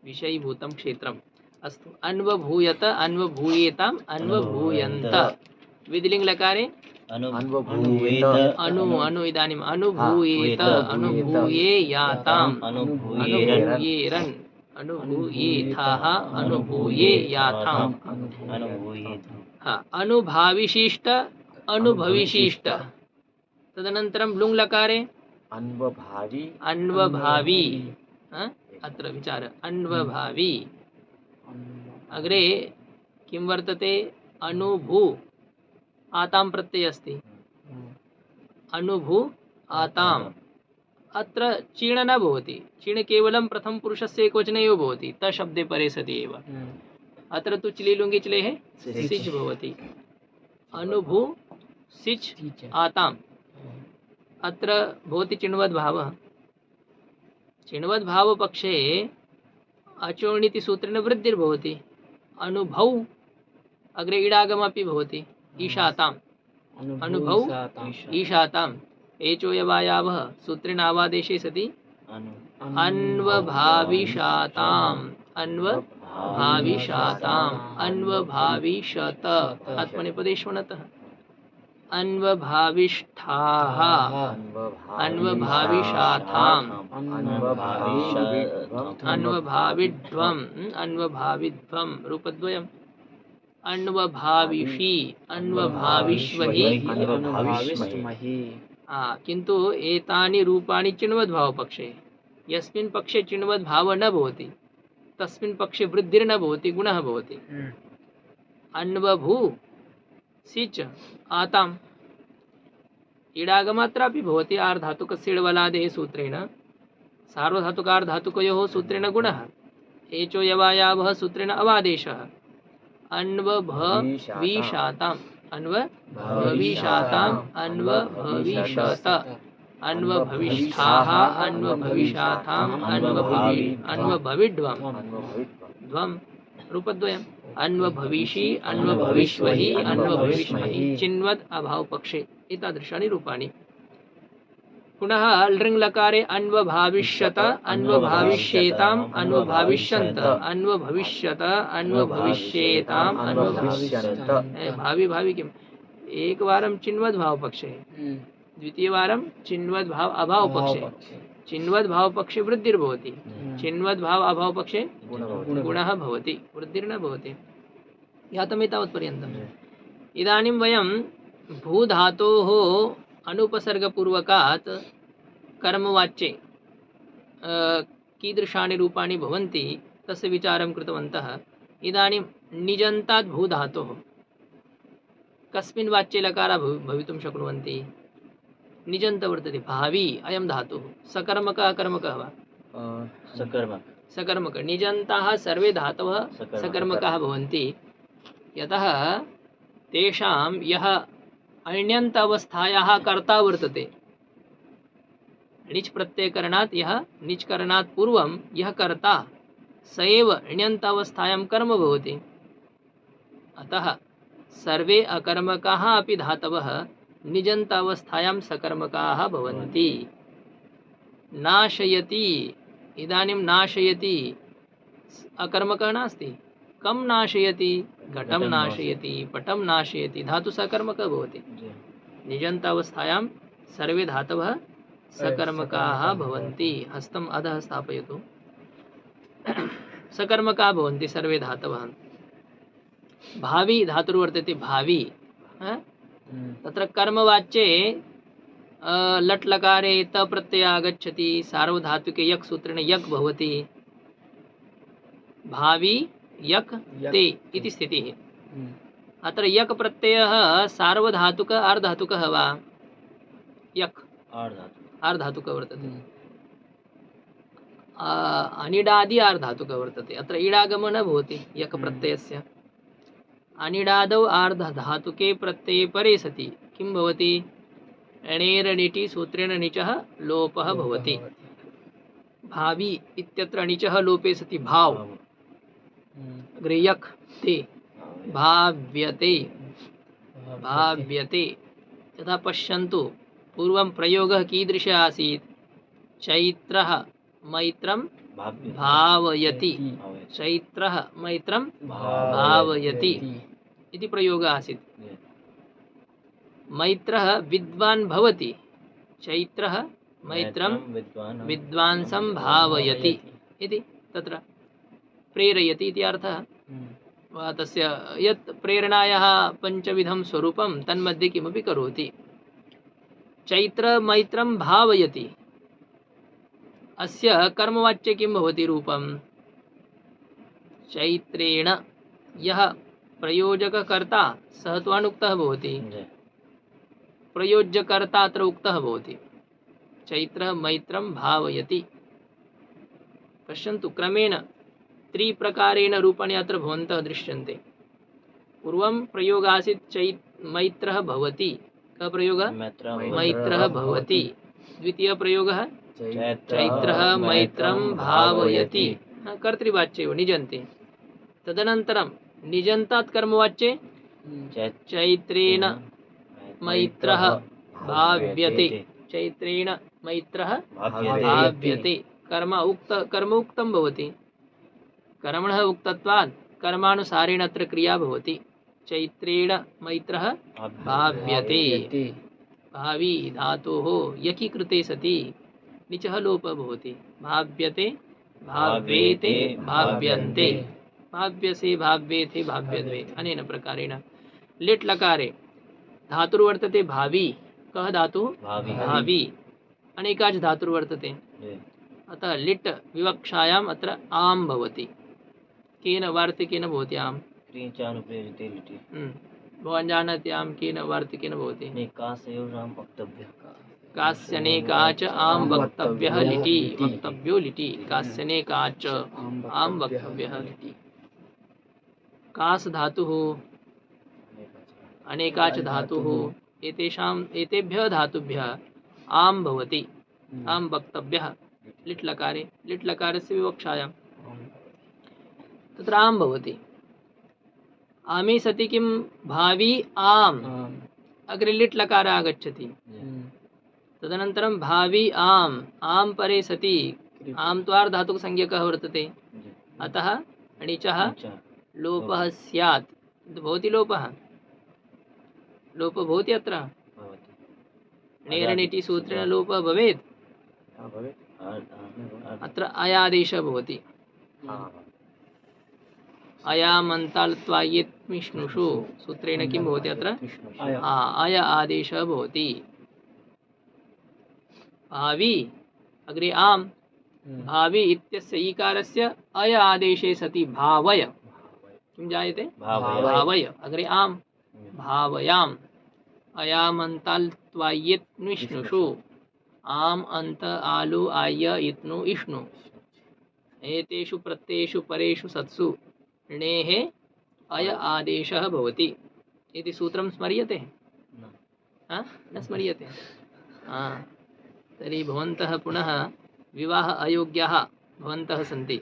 विषयीभूतं क्षेत्रम्। अस्तु, अन्वभूयत, अन्वभूयेताम्, अन्वभूयन्त। विधिलिङ्गलकारे अन्वभूयेत। अनु इदानीम् अनुभूयेत, अनुभूयेयाताम्, अनुभूयेरन्, अनुभूयेथाः, अनुभूयेयाथाम्। हाँ, अनुभाविशिष्ट, अनुभविशिष्ट। तदनन्तरं लुङ् लकारे अन्वभावी अन्वभावी। अत्र विचार अन्वभावी। अग्रे किं वर्तते? अनुभू आतां प्रत्ययः अस्ति। अनुभू आताम्। अत्र चीण न भवति। चीण केवलं प्रथमपुरुषस्य एकवचने एव भवति, तशब्दे परे सति एव। अत्र तु चिलिलुङ्गि चिलेः सिच् भवति। अनुभू सिच् आताम्। अत्र भवति चिण्वद्भावः। चिण्वद्भावपक्षे अचोणिति सूत्रेण वृद्धिर्भवति। अनुभौ अग्रे इडागमपि भवति। ईशाताम्, अनुभौ ईशाताम्। एचोयवायावः सूत्रेण आवादेशे सति अन्वभाविषाताम्, अन्वभाविषाताम्, अन्वभाविषत। आत्मनेपदेष्वनतः अन्वभाविष्ठाः, अन्वभाविषाथाम्, अन्वभाविध्वम्, अन्वभाविध्वम्। रूपद्वयम्। अन्वभाविषि, अन्वभाविष्वहि। किन्तु एतानि रूपाणि चिण्वद्भावपक्षे। यस्मिन् पक्षे चिण्वद्भावः न भवति तस्मिन् पक्षे वृद्धिर्न भवति, गुणः भवति। अन्वभू सिच आताम्। इडागमात्रापि भवति आर्धातुकस्य इडवलादेः सूत्रेण। सार्वधातुकार्धातुकयोः सूत्रेण गुणः। एचो यवायावः सूत्रेण अवादेशः। अन्वभविषाताम्, अन्वभविषाताम्, अन्वभविषत, अन्वभविष्ठाः, अन्वभविषाथाम्, अन्वभविड्वम्, ध्वम्। रूपद्वयम्। अन्वभविषि, अन्वभविष्वहि, अन्वभविष्महि। चिन्वद् अभावपक्षे एतादृशानि रूपाणि। पुनः लृङ् लकारे अन्वभाविष्यत, अन्वभाविष्येताम्, अन्वभाविष्यन्त, अन्वभविष्यत, अन्वभविष्येताम्, अन्वभविष्यन्त। भावी भावी किम्? एकवारं चिन्वद्भावपक्षे, द्वितीयवारं चिन्वद्भाव अभावपक्षे। चिन्वद्भावपक्षे वृद्धिर्भवति, चिन्वद्भाव अभावपक्षे गुणः भवति, वृद्धिर्न भवति। ज्ञातम् एतावत्पर्यन्तम्। इदानीं वयं भूधातोः अनुपसर्गपूर्वकात् कर्मवाच्ये कीदृशानि रूपाणि भवन्ति तस्य विचारं कृतवन्तः। इदानीं निजन्तात् भूधातोः कस्मिन् वाच्ये लकारः भवितुं शक्नुवन्ति? निजन्त वर्तते, भावी अयं धातुः। सकर्मकः अकर्मकः वा? सकर्मक। सकर्मक। निजन्ताः सर्वे धातवः सकर्मकाः भवन्ति, यतः तेषां यः अण्यन्त अवस्थायाः कर्ता वर्तते, णिच् प्रत्ययकरणात् यः णिच् करणात् पूर्वं यः कर्ता स एव अण्यन्त अवस्थायां कर्म भवति। अतः सर्वे अकर्मकाः अपि धातवः निजन्त अवस्थायां सकर्मकाः भवन्ति। नाशयति, इदानीं नाशयति अकर्मकः नास्ति। कं नाशयति? घटं नाशयति, पटं नाशयति। धातु सकर्मकः भवति। निजन्तावस्थायां सर्वे धातवः सकर्मकाः भवन्ति। हस्तम् अधः स्थापयतु। सकर्मकाः भवन्ति सर्वे धातवः। भावी धातुर्वर्तते, भावी। तत्र कर्मवाच्ये लट् लकारे त प्रत्ययः आगच्छति, सार्वधातुके यक् सूत्रेण यक् भवति। भावी यक् ते इति स्थितिः। अत्र यक् प्रत्ययः सार्वधातुक आर्धातुकः वा? यक् आर्धातुकः वर्तते, अनिडादि आर्धातुकः वर्तते। अत्र इडागमो न भवति यक् प्रत्ययस्य। अनिडादौ आर्धधातुके प्रत्यये परे सति किं भवति? णेरनिटि सूत्रेण णिचः लोपः भवति। भावी इत्यत्र णिचः लोपे सति भाव अग्रे यक् ते भाव्यते भाव्यते। यथा पश्यन्तु पूर्वं प्रयोगः कीदृशः आसीत्? चैत्रः मैत्रं भावयति, चैत्रः मैत्रं भावयति इति प्रयोगः आसीत्। मैत्रः विद्वान् भवति, चैत्रः मैत्रं विद्वांसं भावयति इति तत्र प्रेरयति इति अर्थः। वा तस्य यत् प्रेरणायाः पञ्चविधं स्वरूपं तन्मध्ये किमपि करोति। चैत्र मैत्रं भावयति, अस्य कर्मवाच्ये किं भवति रूपं? चैत्रेण। यः प्रयोजककर्ता सः तु अनुक्तः भवति, प्रयोज्यकर्ता अत्र उक्तः भवति। चैत्रः मैत्रं भावयति। पश्यन्तु क्रमेण त्रिप्रकारेण रूपाणि अत्र भवन्तः दृश्यन्ते। पूर्वं प्रयोगः आसीत् मैत्रः भवति। कः प्रयोगः? मैत्रः भवति। द्वितीयः प्रयोगः चैत्रः मैत्रं भावयति, कर्तृवाच्ये निजन्ते। तदनन्तरं निजन्तात् कर्मवाच्ये चैत्रेण मैत्रः भाव्यते, चैत्रेण मैत्रः भाव्यते। कर्म उक्तं भवति, कर्मणः उक्तत्वात् कर्मानुसारेण अत्र क्रिया भवति। चैत्रेण मैत्रः भाव्यते। भावी धातोः यकि कृते सति णिचः लोपः भवति। भाव्यते भाव्येते भाव्यन्ते, भाव्यसे भाव्येते भाव्यद्वे। अनेन प्रकारेण लिट् लकारे धातुर्वर्तते भावी। कः धातुः? भावी। अनेकाच् धातुर्वर्तते, अतः लिट् विवक्षायाम् अत्र आम् भवति। केन वार्तिकेन भवति आम्? भवान् जानाति आम् केन वार्तिकेन भवति? कास्यनेकाच आम् वक्तव्यः लिटि, वक्तव्यो लिटि। कास्यनेकाच आम् वक्तव्यः लिटि। कास् धातुः अनेकाच धातुः एतेभ्यः धातुभ्यः आम् भवति, आम् वक्तव्यः। लिट् लकारे, लिट् लकारस्य विवक्षायां तत्र आम् भवति। आमे सति किं? भावी आम्, अग्रे लिट् लकार आगच्छति। तदनन्तरं भावी आम्, आम् परे सति आम् त्वार् धातुकसंज्ञकः वर्तते, अतः णिचः लोपः स्यात्। भवति लोपः? लोपः भवति अत्र? णेरनिटि सूत्रेण लोपः भवेत्? अत्र अयादेशः भवति। अयामन्ताल्त्वायेत्मिष्णुषु सूत्रेण किं भवति अत्र? अय आदेशः भवति। भावी अग्रे आम्, भावी इत्यस्य ईकारस्य अय आदेशे सति भावय किं जायते? भावय। अग्रे आम्, भावयाम्। अयामन्ताल्त्वायेत्मिष्णुषु आम् अन्त आलु आय इत्नु इष्णु। एतेषु प्रत्ययेषु परेषु सत्सु णेः अय आदेशः भवति इति सूत्रं स्मर्यते? न स्मर्यते? तर्हि भवन्तः पुनः विवाह अयोग्याः भवन्तः सन्ति।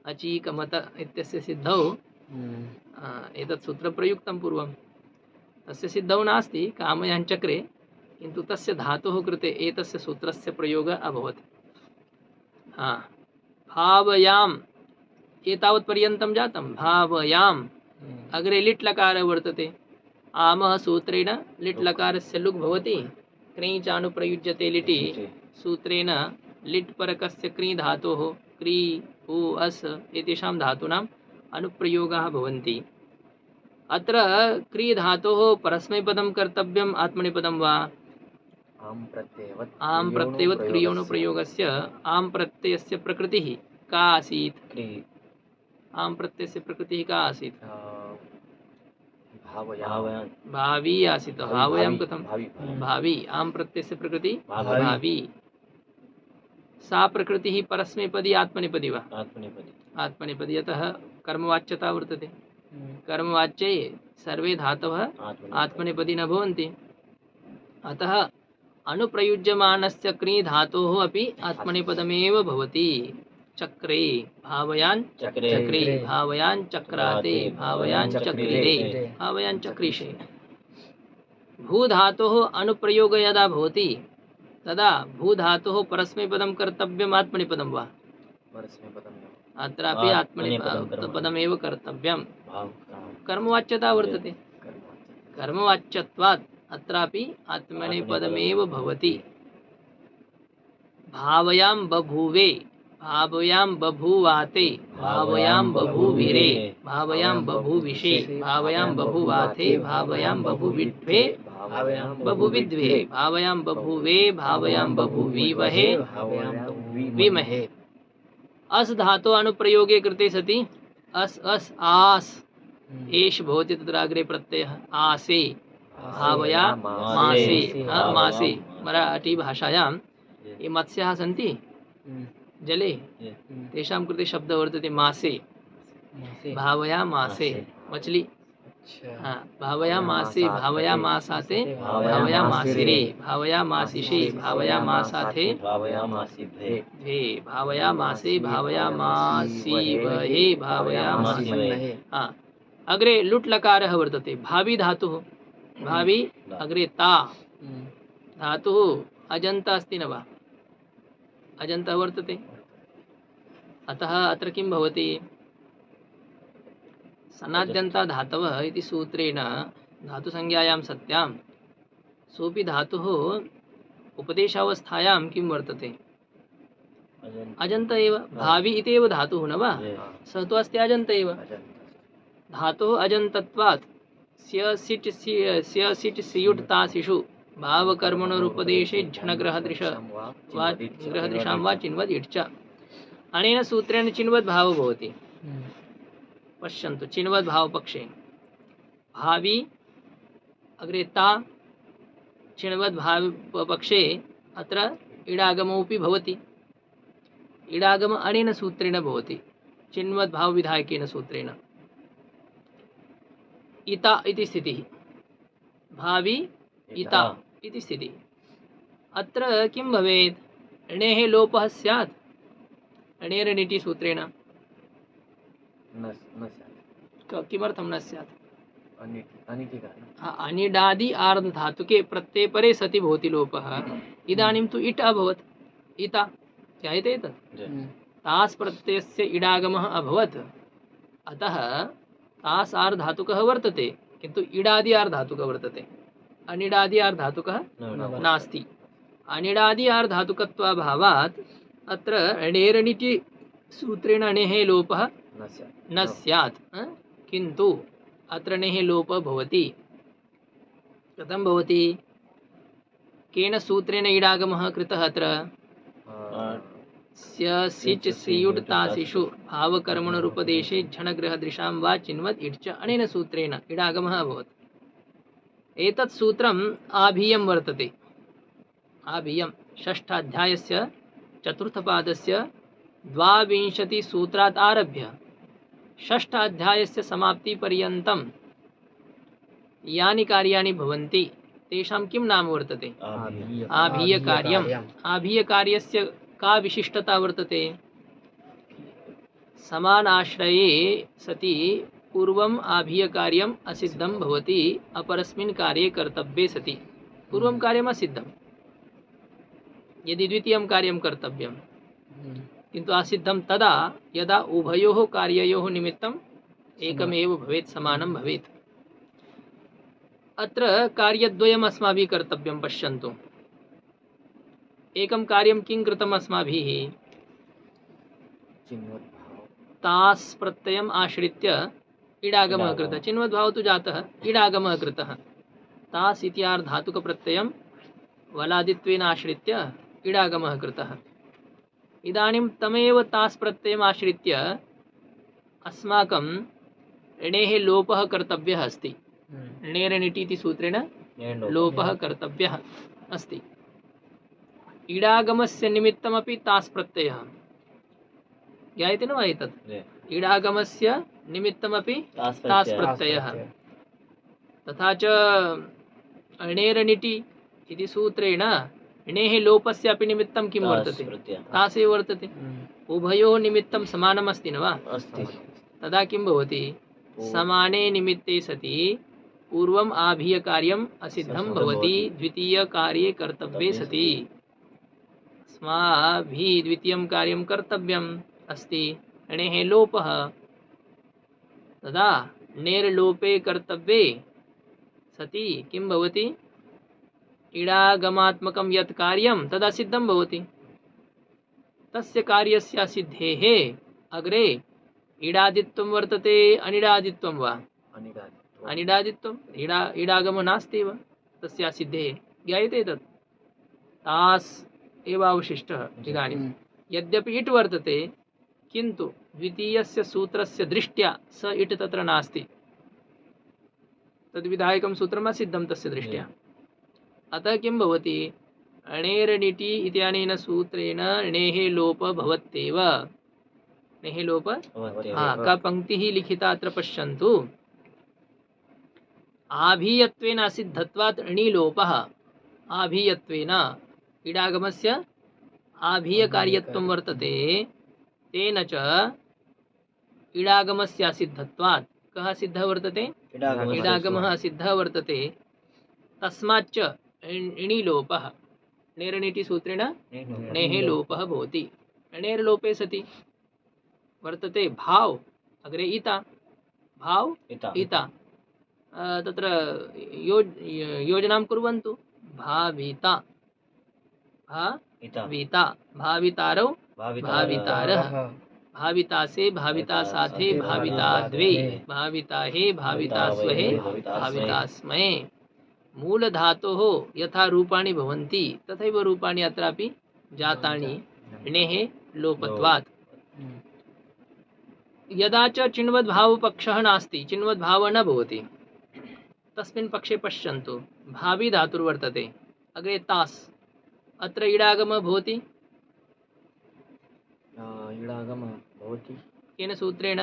अचीकमत इत्यस्य सिद्धौ एतत् सूत्रं प्रयुक्तं पूर्वं। तस्य सिद्धौ नास्ति कामयान् चक्रे, किन्तु तस्य धातोः कृते एतस्य सूत्रस्य प्रयोगः अभवत्। भावयाम् एतावत्पर्यन्तं जातं। भावयाम् अग्रे लिट् लकारः वर्तते। आमः सूत्रेण लिट् लकारस्य लुग् भवति। क्री चानुप्रयुज्यते लिटि सूत्रेण लिट् परकस्य क्री धातोः क्री उ अस् एतेषां धातूनाम् अनुप्रयोगाः भवन्ति। अत्र क्री धातोः परस्मैपदं कर्तव्यम् आत्मनेपदं वा? आम् प्रत्ययवत् क्रियोणुप्रयोगस्य आम् प्रत्ययस्य प्रकृतिः का आसीत्? आम् प्रत्ययस्य प्रकृतिः का आसीत्? भावयान भावी आसीत् भावयाम कथं भावी भावी आम प्रत्ययस्य प्रकृति भावी। भावी सा प्रकृतिः परस्मैपदी आत्मनेपदी वा आत्मनेपदी आत्मनेपदी यतः कर्मवाच्यता वर्तते कर्मवाच्ये सर्वे धातवः आत्मनेपदी न भवन्ति अतः अनुप्रयुज्यमानस्य क्री धातोः अपि आत्मनेपदमेव भवति चक्रे भावयान चक्रे चक्रे भावयान चक्राते भावयान चक्रिरे भावयान चक्रिषे भूधातोः अनुप्रयोग यदा भवति तदा भूधातोः परस्मैपदं कर्तव्यम् आत्मनेपदं वा परस्मैपदम् अत्रापि आत्मनेपदं आत्मनेपदमेव कर्तव्यं भाव कर्मवाच्यता वर्तते कर्मवाच्यत्वात् अत्रापि आत्मनेपदमेव भवति भावयां बभूवे भावयां बभूवाते भावयां बभूविरे भावयां बभूविषे भावयां बभूवाथे भावयां बभूविद्वे बभूविद्वे भावयां बभूवे भावयां बभूवीवहे विमहे अस् धातो अनुप्रयोगे कृते सति अस् अस् आस् एष भवति तत्र अग्रे प्रत्ययः आसे भावया मासे मासे मराठी भाषायां ये मत्स्याः सन्ति जले तेषां कृते शब्दः वर्तते मासे भावया मासे मछली हाँ भावया मासे भावया मासाते भावया मासिरे भावया मासिषे भावया मासाथे भावया मासिभे द्वे भावया मासे भावया मासीवहे भावया मासीमहे हाँ अग्रे लुट् लकारः वर्तते भावी धातुः भावी अग्रे ता धातुः अजन्त अस्ति न वा अजन्तः वर्तते अतः अत्र किं भवति सनाद्यन्ता धातवः इति सूत्रेण धातुसंज्ञायां सत्यां सोऽपि धातुः उपदेशावस्थायां किं वर्तते अजन्त एव भावी इत्येव धातुः न वा सः तु अस्ति अजन्त एव धातुः अजन्तत्वात् स्य सिट् सियुट् तासिषु भावकर्मणोरुपदेशे झणग्रहदृशां वा चिन्वद् इट् च अनेन सूत्रेण चिन्वद् भावो भवति पश्यन्तु चिन्वद् भावपक्षे भावी अग्रे ता चिन्वद् भावपक्षे अत्र इडागमोऽपि भवति इडागम अनेन सूत्रेण भवति चिन्वद् भावविधायकेन सूत्रेण इता इति स्थितिः भावी इता इति स्थितिः अत्र किं भवेत् णेः लोपः स्यात् णेर् णिटि सूत्रेण न स्यात् किमर्थं न स्यात् अनिति कारणं अनिडादि आर्ध धातुके प्रत्ययपरे सति भवति लोपः इदानीं तु इट् अभवत् इता ध्यायते तत् तास् प्रत्ययस्य इडागमः अभवत् अतः तास् आर् धातुकः वर्तते किन्तु इडादि आर् धातुकः वर्तते अनिडादि आर् धातुकः नास्ति अनिडादि आर् धातुकत्वाभावात् अत्र णेरनिटि सूत्रेण णेः लोपः न स्यात् किन्तु अत्र णेः लोपः भवति कथं भवति केन सूत्रेण इडागमः कृतः अत्र स्य सिच् सियुट् तासिषु भावकर्मणोरुपदेशे झणग्रहदृशां वा चिन्वद् इट् च अनेन सूत्रेण इडागमः अभवत् एतत् सूत्रम् आभीयं वर्तते आभीयं षष्ठाध्यायस्य चतुर्थपादस्य 22 सूत्रात् आरभ्य षष्ठाध्यायस्य समाप्तिपर्यन्तं यानि कार्याणि भवन्ति तेषां किं नाम वर्तते आभीयकार्यम् आभीयकार्यस्य का विशिष्टता वर्तते समानाश्रये सति पूर्वम् आभीयकार्यम् असिद्धं भवति अपरस्मिन् कार्ये कर्तव्ये सति पूर्वं कार्यम् असिद्धं यदि द्वितीयं कार्यं कर्तव्यं किन्तु असिद्धं तदा यदा उभयोः कार्ययोः निमित्तम् एकमेव भवेत् समानं भवेत् अत्र कार्यद्वयम् अस्माभिः कर्तव्यं पश्यन्तु एकं कार्यं किं कृतम् अस्माभिः तास् प्रत्ययम् आश्रित्य इडागमः कृतः चिन्वद्भावः तु जातः इडागमः कृतः तास् इत्यार् धातुकप्रत्ययं वलादित्वेन आश्रित्य इडागमः कृतः इदानीं तमेव तास् प्रत्ययम् आश्रित्य अस्माकं णेः लोपः कर्तव्यः अस्ति णेरनिटि इति सूत्रेण णेर् लोपः कर्तव्यः अस्ति। इडागमस्य निमित्तमपि तास् प्रत्ययः ज्ञायते न वा एतत्? इडागमस्य निमित्तमपि तास् प्रत्ययः। तथा च णेरनिटि इति सूत्रेण णेः लोपस्य अपि निमित्तं किं वर्तते? तास् एव वर्तते। उभयोः निमित्तं समानमस्ति न वा? अस्ति। तदा किं भवति? समाने निमित्ते सति पूर्वम् आभीयकार्यम् असिद्धं भवति, द्वितीयकार्ये कर्तव्ये सति। अस्माभिः द्वितीयं कार्यं कर्तव्यम् अस्ति, णेः लोपः। तदा णेर्लोपे कर्तव्ये सति किं भवति? इडागमात्मकं यत् कार्यं तदा सिद्धं भवति। तस्य कार्यस्य सिद्धेः अग्रे इडादित्वं वर्तते अनिडादित्वं वा? अनिडादित्वम्। इडागम नास्ति एव तस्य सिद्धेः। ज्ञायते तत्? तास् एव अवशिष्टः इदानीं। यद्यपि इट् वर्तते किन्तु द्वितीयस्य सूत्रस्य दृष्ट्या स इट् तत्र नास्ति, तद्विधायकं सूत्रम् असिद्धं तस्य दृष्ट्या। अतः किं भवति? णेरनिटि इत्यनेन सूत्रेण णेः लोपः भवत्येव। णेः लोपः का पंक्तिः लिखिता अत्र पश्यन्तु। आभीयत्वेन असिद्धत्वात् णिलोपः। आभीयत्वेन इडागमस्य आभीयकार्यत्वं वर्तते, तेन च इडागमस्य असिद्धत्वात् कः सिद्धः वर्तते? इडागमः असिद्धः वर्तते। तस्माच्च णिलोपः णेरनिटि सूत्रेण णेः लोपः भवति। णेर्लोपे सति वर्तते भाव अग्रे इता। भाव इता तत्र योजनां कुर्वन्तु। भाविता भाविता भावितारौ भावितारः भाविता से भाविता साथे भाविता द्वे भाविता हे भाविता स्वहे भाविता स्महे। मूल धातोः यथा रूपाणि भवन्ति तथैव रूपाणि अत्रापि जातानि णेः लोपत्वात्। यदा च चिन्वद्भावपक्षः नास्ति, चिन्वद्भावः न भवति, तस्मिन् पक्षे पश्यन्तु। भावी धातुर्वर्तते अग्रे तास्, अत्र इडागमः भवति। केन सूत्रेण?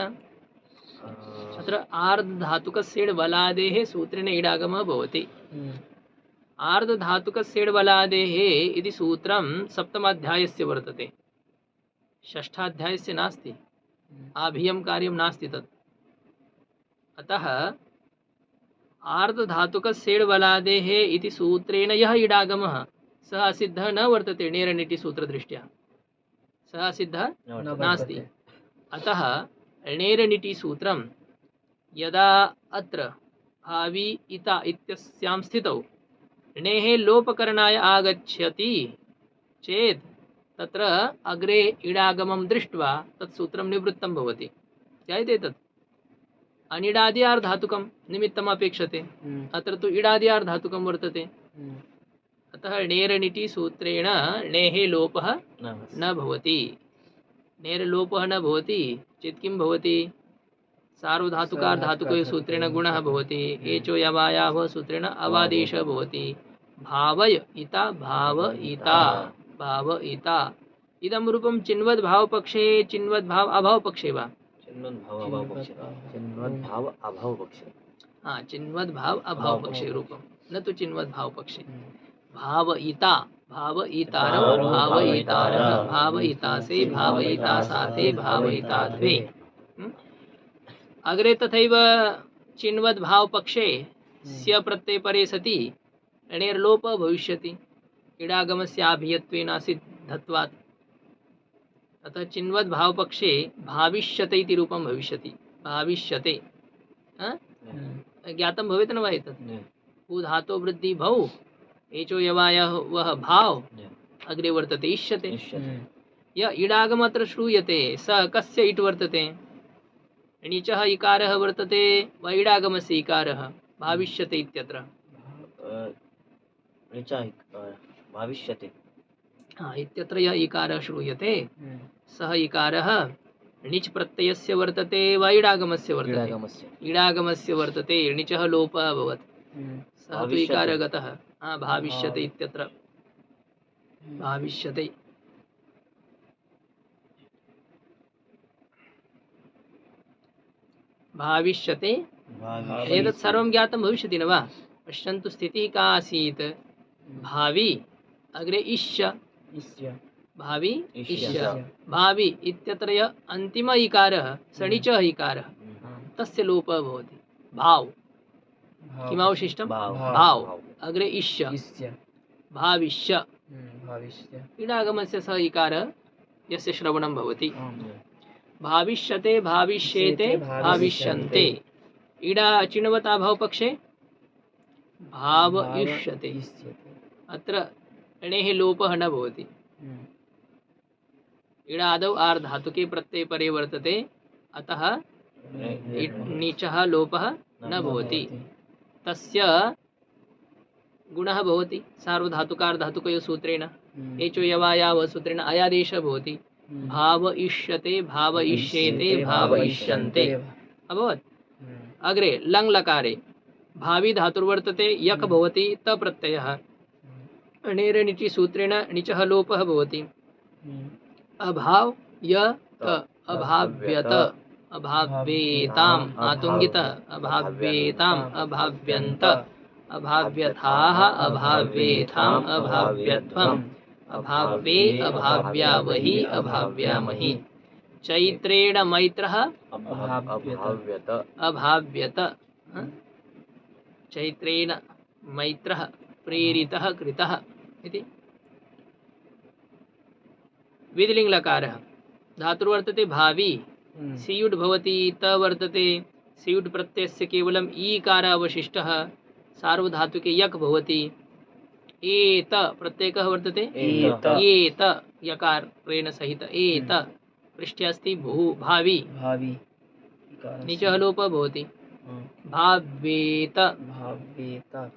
अत्र आर्धधातुकस्येड् बलादेः सूत्रेण इडागमः भवति। आर्धधातुकस्येड् बलादेः इति सूत्रं सप्तमाध्यायस्य वर्तते, षष्ठाध्यायस्य नास्ति। आभीयं कार्यं नास्ति तत्। अतः आर्धधातुकस्येड् बलादेः इति सूत्रेण यः इडागमः सः असिद्धः न वर्तते। णेरनिटि सूत्रदृष्ट्या सः असिद्धः नास्ति। अतः णेरनिटि सूत्रं यदा अत्र भावी इता इत्यस्यां स्थितौ णेः लोपकरणाय आगच्छति चेत् तत्र अग्रे इडागमं दृष्ट्वा तत् सूत्रं निवृत्तं भवति। ज्ञायते तत्? अनिडाद्यार्धातुकं निमित्तम् अपेक्षते। अत्र तु इडाद्यार्धातुकं वर्तते। अतः णेरनिटि सूत्रेण णेः लोपः न भवति। णेर्लोपः न भवति चेत् किं भवति? सार्वधातुकार्धातुकयोः सूत्रेण गुणः भवति। एचो यवायाः सूत्रेण अवादेशः भवति। भावय इता भावयिता भावयिता। इदं रूपं चिन्वद्भावपक्षे चिन्वद्भाव अभावपक्षे वा? चिन्वद्भाव अभावपक्षे रूपं, न तु चिन्वद्भावपक्षे। भावयिता भावयितारौ भावयितारः भावयिता से भावयिता साथे भावयिता द्वे। अग्रे तथैव चिन्वद्भावपक्षे स्य प्रत्ययपरे सति णेर्लोपः भविष्यति इडागमस्य आभीयत्वेन असिद्धत्वात्। अतः चिन्वद्भावपक्षे भाविष्यते इति रूपं भविष्यति। भाविष्यते ज्ञातं भवेत् न वा एतत्? भूधातो वृद्धि भौ, एचो यवायः वः भाव, अग्रे वर्तते इष्यते। य इडागम अत्र श्रूयते स कस्य इट् वर्तते? णिचः इकारः वर्तते वा इडागमस्य इकारः? भाविष्यते इत्यत्र भविष्यति इत्यत्र यः इकारः श्रूयते सः इकारः णिच् प्रत्ययस्य वर्तते वा इडागमस्य वर्तते? क्रीडागमस्य इडागमस्य वर्तते, णिचः लोपः अभवत्, सः तु भविष्यति। इकारगतः। भाविष्यते इत्यत्र भाविष्यते। भाविष्यते एतत् सर्वं ज्ञातं भविष्यति न वा? पश्यन्तु स्थितिः का आसीत्? भावि अग्रे इष्य, भावि इष्य। इष्य, भावि इत्यत्र यः अन्तिम इकारः सणिचः इकारः तस्य लोपः भवति। भाव किमवशिष्टं? भाव अग्रे इष्य, भाविष्य, इडागमस्य सः इकारः यस्य श्रवणं भवति। भाविष्यते, भाविष्येते, भाविष्यन्ते। इडा चिण्वता भावपक्षे भावयिष्यते, अत्र णेः लोपः न भवति। इडादौ आर् धातुके प्रत्यये परे वर्तते, अतः णिचः लोपः न भवति। तस्य गुणः भवति सार्वधातुकार्धातुकयोः सूत्रेण एचो यवायाव सूत्रेण अयादेशः भवति। भावयिष्यते, भावयिष्येते, भावयिष्यन्ते अभवत्। अग्रे लङ् लकारे भावि धातुर्वर्तते, यक् भवति, त प्रत्ययः, अणेर णिचि सूत्रेण णिचः लोपः भवति। अभाव य त, अभाव्यत, अभाव्येताम्, आतुङ्गितः, अभाव्येताम्, अभाव्यन्त, अभाव्यथाः, अभाव्येथाम्, अभाव्यध्वम्, अभाव्ये, अभाव्यावहि, अभाव्यामहि। चैत्रेण मैत्रः अभाव्यत अभाव्यत, चैत्रेण मैत्रः प्रेरितः कृतः इति। विधिलिङ् लकारः धातुर्वर्तते भावि, सियुड् भवति, त वर्तते, सियुड् प्रत्ययस्य केवलम् ईकारः अवशिष्टः, सार्वधातुके यक् भवति। एत प्रत्ययः वर्तते, एत यकारेण सहित, एत पृष्ठे अस्ति भू भावि, नीचः लोपः भवति। भाव्येत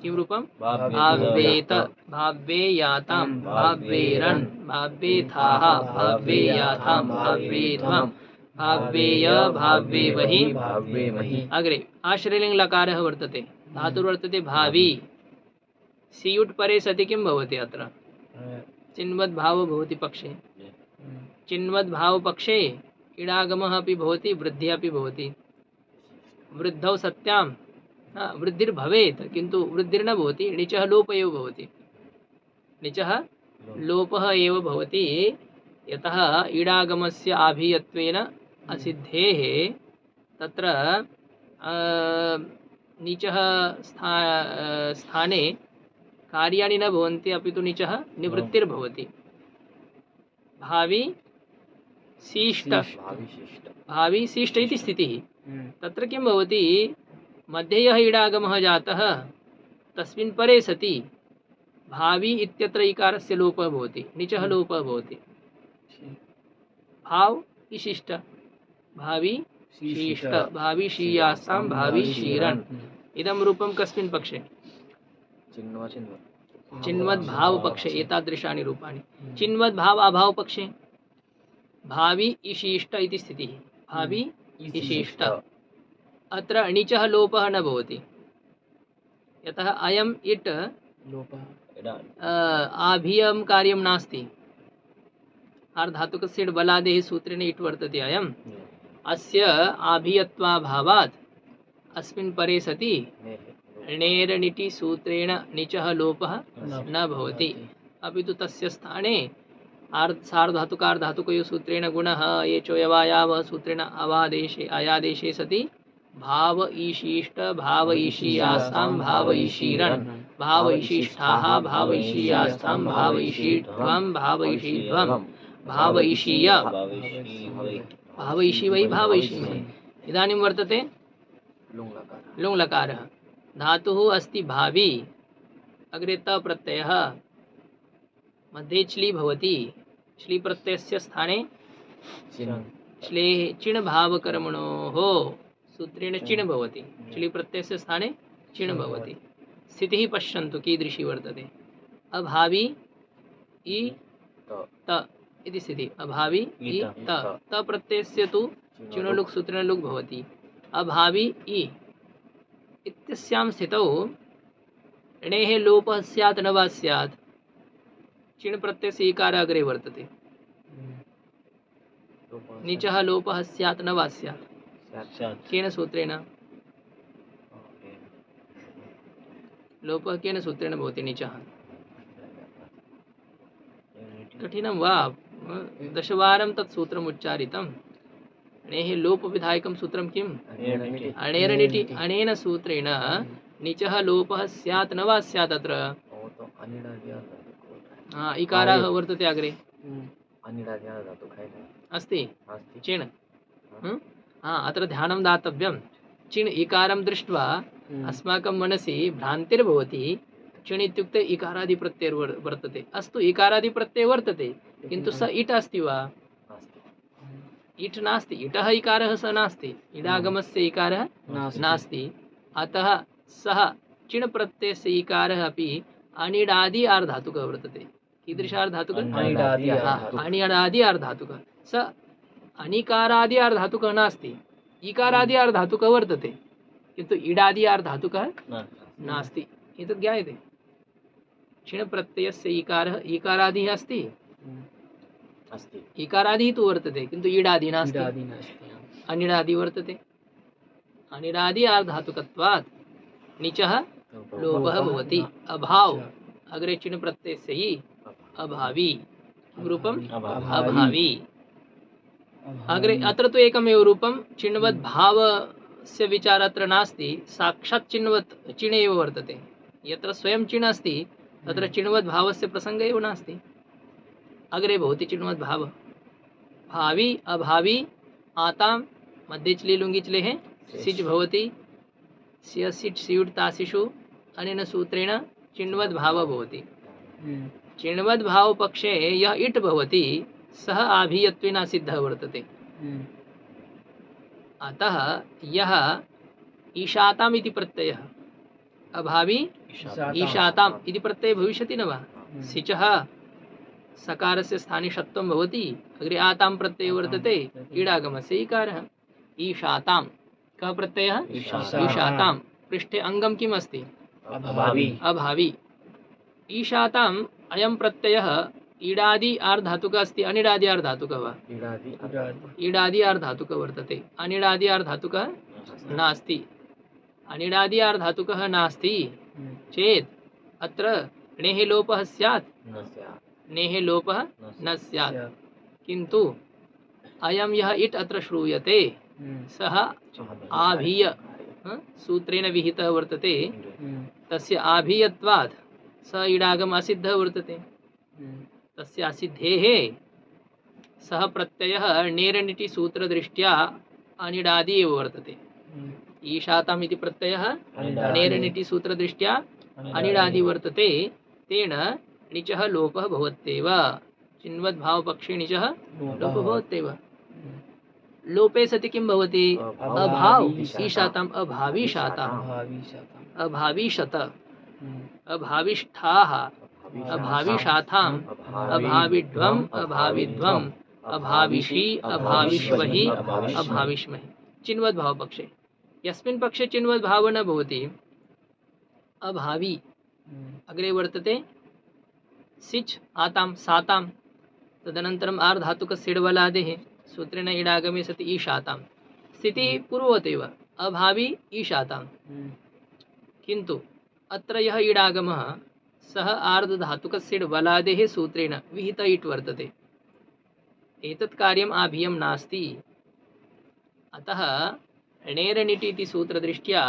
किं रूपं? भाव्येत, भाव्येयातां, भाव्येरन्, भाव्येथाः, भाव्येयाथां, भाव्येध्वम्, भाव्येय, भाव्येवहि, भाव्येमहि। अग्रे आश्रयलिङ् लकारः वर्तते, धातुर्वर्तते भावि, सियुट् परे सति किं भवति? अत्र चिन्वद्भावो भवति पक्षे। चिन्वद्भावपक्षे इडागमः अपि भवति, वृद्धिः अपि भवति। वृद्धौ सत्यां वृद्धिर्भवेत्, किन्तु वृद्धिर्न भवति, णिचः लोपः एव भवति। णिचः लोपः एव भवति, यतः इडागमस्य आभियत्वेन असिद्धेः तत्र नीचः स्थाने कार्याणि न भवन्ति, अपि तु नीचः निवृत्तिर्भवति। भावि शिष्ट, भावि शिष्ट इति स्थितिः। तत्र किं भवति? मध्ये यः इडागमः जातः तस्मिन् परे सति भावि इत्यत्र इकारस्य लोपः भवति, नीचः लोपः भवति। भाव इशिष्ट, भावि शीष्ट, भावि शीयासां, भावि शीरन्। इदं रूपं कस्मिन् पक्षे? चिन्वद्भाव पक्षे एतादृशानि रूपाणि। चिन्वद्भाव अभाव पक्षे भावि इशिष्ट इति स्थितिः, भावि इशिष्ट। अत्र णिचः लोपः न भवति, यतः अयम् इट् आभियं कार्यं नास्ति। आर्धातुकस्य बलादेः सूत्रेण इट् वर्तते अयम्। अस्य आभियत्वाभावात् अस्मिन् परे सति णेरनिटि सूत्रेण णिचः लोपः न भवति, अपि तु तस्य स्थाने सार्वधातुकार्धातुकयोः सूत्रेण गुणः एचो यवायावः सूत्रेण अवादेशे अयादेशे सति भाव ईशिष्ट, भाव ईशीयासां, भाव ईशीरन्, भाव ईशिष्ठाः, भाव ईशीयासां, भाव ईशीध्वम्, भाव ईशीध्वम्, भाव ईशीय, भाव ईशी वै, भाव ईशीमहि। इदानीं वर्तते लुङ् लकारः, धातुः अस्ति भावि, अग्रे त प्रत्ययः, मध्ये च्लि भवति, च्लि प्रत्ययस्य स्थाने श्लेः चिण् भावकर्मणोः सूत्रेण चिण् भवति, च्लि प्रत्ययस्य स्थाने चिण् भवति। स्थितिः पश्यन्तु कीदृशी वर्तते। अभावि इ त इति स्थिति अभावी इ इत, त त प्रत्ययस्य तु चिणलुक् सूत्रेण लुक् भवति अभावी इ इत्यस्यां स्थितौ णेः लोपः स्यात् न वा स्यात् चिण् प्रत्ययस्य इकार अग्रे वर्तते नीचः लोपः स्यात् न वा स्यात् स्यात् केन सूत्रेण लोपः केन सूत्रेण भवति नीचः कठिनं वा दशवारं तत् सूत्रम् उच्चारितं णेः लोपविधायकं सूत्रं किम् अणेरनिटि अनेन सूत्रेण नीचः लोपः स्यात् न वा स्यात् अत्र इकारः वर्तते अग्रे अस्ति चिण् अत्र ध्यानं दातव्यं चिण् इकारं दृष्ट्वा अस्माकं मनसि भ्रान्तिर्भवति चिण् इत्युक्ते इकारादिप्रत्ययः वर्तते अस्तु इकारादिप्रत्ययः वर्तते किन्तु स इट् अस्ति वा इट् नास्ति इटः इकारः स नास्ति इडागमस्य इकारः नास्ति अतः सः चिण् प्रत्ययस्य इकारः अपि अनिडादि आर्धातुकः वर्तते कीदृश आर्धातुकः अनिडादि आर्धातुकः स अनिकारादि आर्धातुकः नास्ति इकारादि आर्धातुकः वर्तते किन्तु इडादि आर्धातुकः नास्ति एतत् ज्ञायते चिण् प्रत्ययस्य इकारः इकारादिः अस्ति इकारादिः तु वर्तते किन्तु इडादि नास्ति अनिडादि वर्तते अनिडादि आर्धातुकत्वात् नीचः लोपः भवति अभाव अग्रे चिण् प्रत्ययस्य हि अभावी रूपम् अभावी अग्रे अत्र तु एकमेव रूपं चिण्वद् भावस्य विचारः अत्र नास्ति साक्षात् चिण्वत् चिण् एव वर्तते यत्र स्वयं चिण् अस्ति तत्र चिण्वद् भावस्य प्रसङ्गः एव नास्ति अग्रे भवति चिण्वद् भावः भावी अभावी आतां मध्ये चलि लुङि चलेः सिच् भवति स्य सिट् स्युट् तासिषु अनेन सूत्रेण चिण्वद् भावः भवति चिण्वद् भावपक्षे यः इट् भवति सः आभीयत्वेन सिद्धः वर्तते अतः यः ईशाताम् इति प्रत्ययः अभावी ईशाताम् इति प्रत्ययः भविष्यति न वा सिचः सकारस्य स्थाने षत्वं भवति अग्रे आतां प्रत्ययः वर्तते ईडागमस्य इकारः ईशातां कः प्रत्ययः ईशातां पृष्ठे अङ्गं किम् अस्ति अभावी ईशाताम् अयं प्रत्ययः इडादि आर्धातुकः अस्ति अनिडादि आर्धातुकः वा इडादि आर्धातुकः वर्तते अनिडादि आर्धातुकः नास्ति अनिडादि आर्धातुकः नास्ति चेत् अत्र णेः लोपः स्यात् नेः लोपः न स्यात् किन्तु अयं यः इट् अत्र श्रूयते सः आभीय सूत्रेण विहितः वर्तते तस्य आभीयत्वात् स इडागम असिद्धः वर्तते तस्य असिद्धेः सः प्रत्ययः नेरनिटि सूत्रदृष्ट्या अनिडादि एव वर्तते ईशाताम् इति प्रत्ययः नेरनिटि सूत्रदृष्ट्या अनिडादि वर्तते तेन णिचः लोपः भवत्येव चिन्वद्भावपक्षे णिचः लोपः भवत्येव लोपे सति किं भवति अभाव ईशाताम् अभावीशत अभाविष्ठाः अभाविशाताम् अभाविध्वम् अभाविध्वम् अभाविषी अभाविष्वहि अभाविष्महि चिन्वद् भावपक्षे यस्मिन् पक्षे चिन्वद् भावः न भवति अभावी अग्रे वर्तते सिच् आतां सातां तदनन्तरम् आर्धातुकस्य इडवलादेः सूत्रेण इडागमे सति ईशातां स्थितिः पूर्ववदेव अभावी ईशातां किन्तु अत्र यः इडागमः सः आर्धधातुकस्य इडवलादेः सूत्रेण विहित इट् वर्तते एतत् कार्यम् आभीयं नास्ति अतः णेरनिटि इति सूत्रदृष्ट्या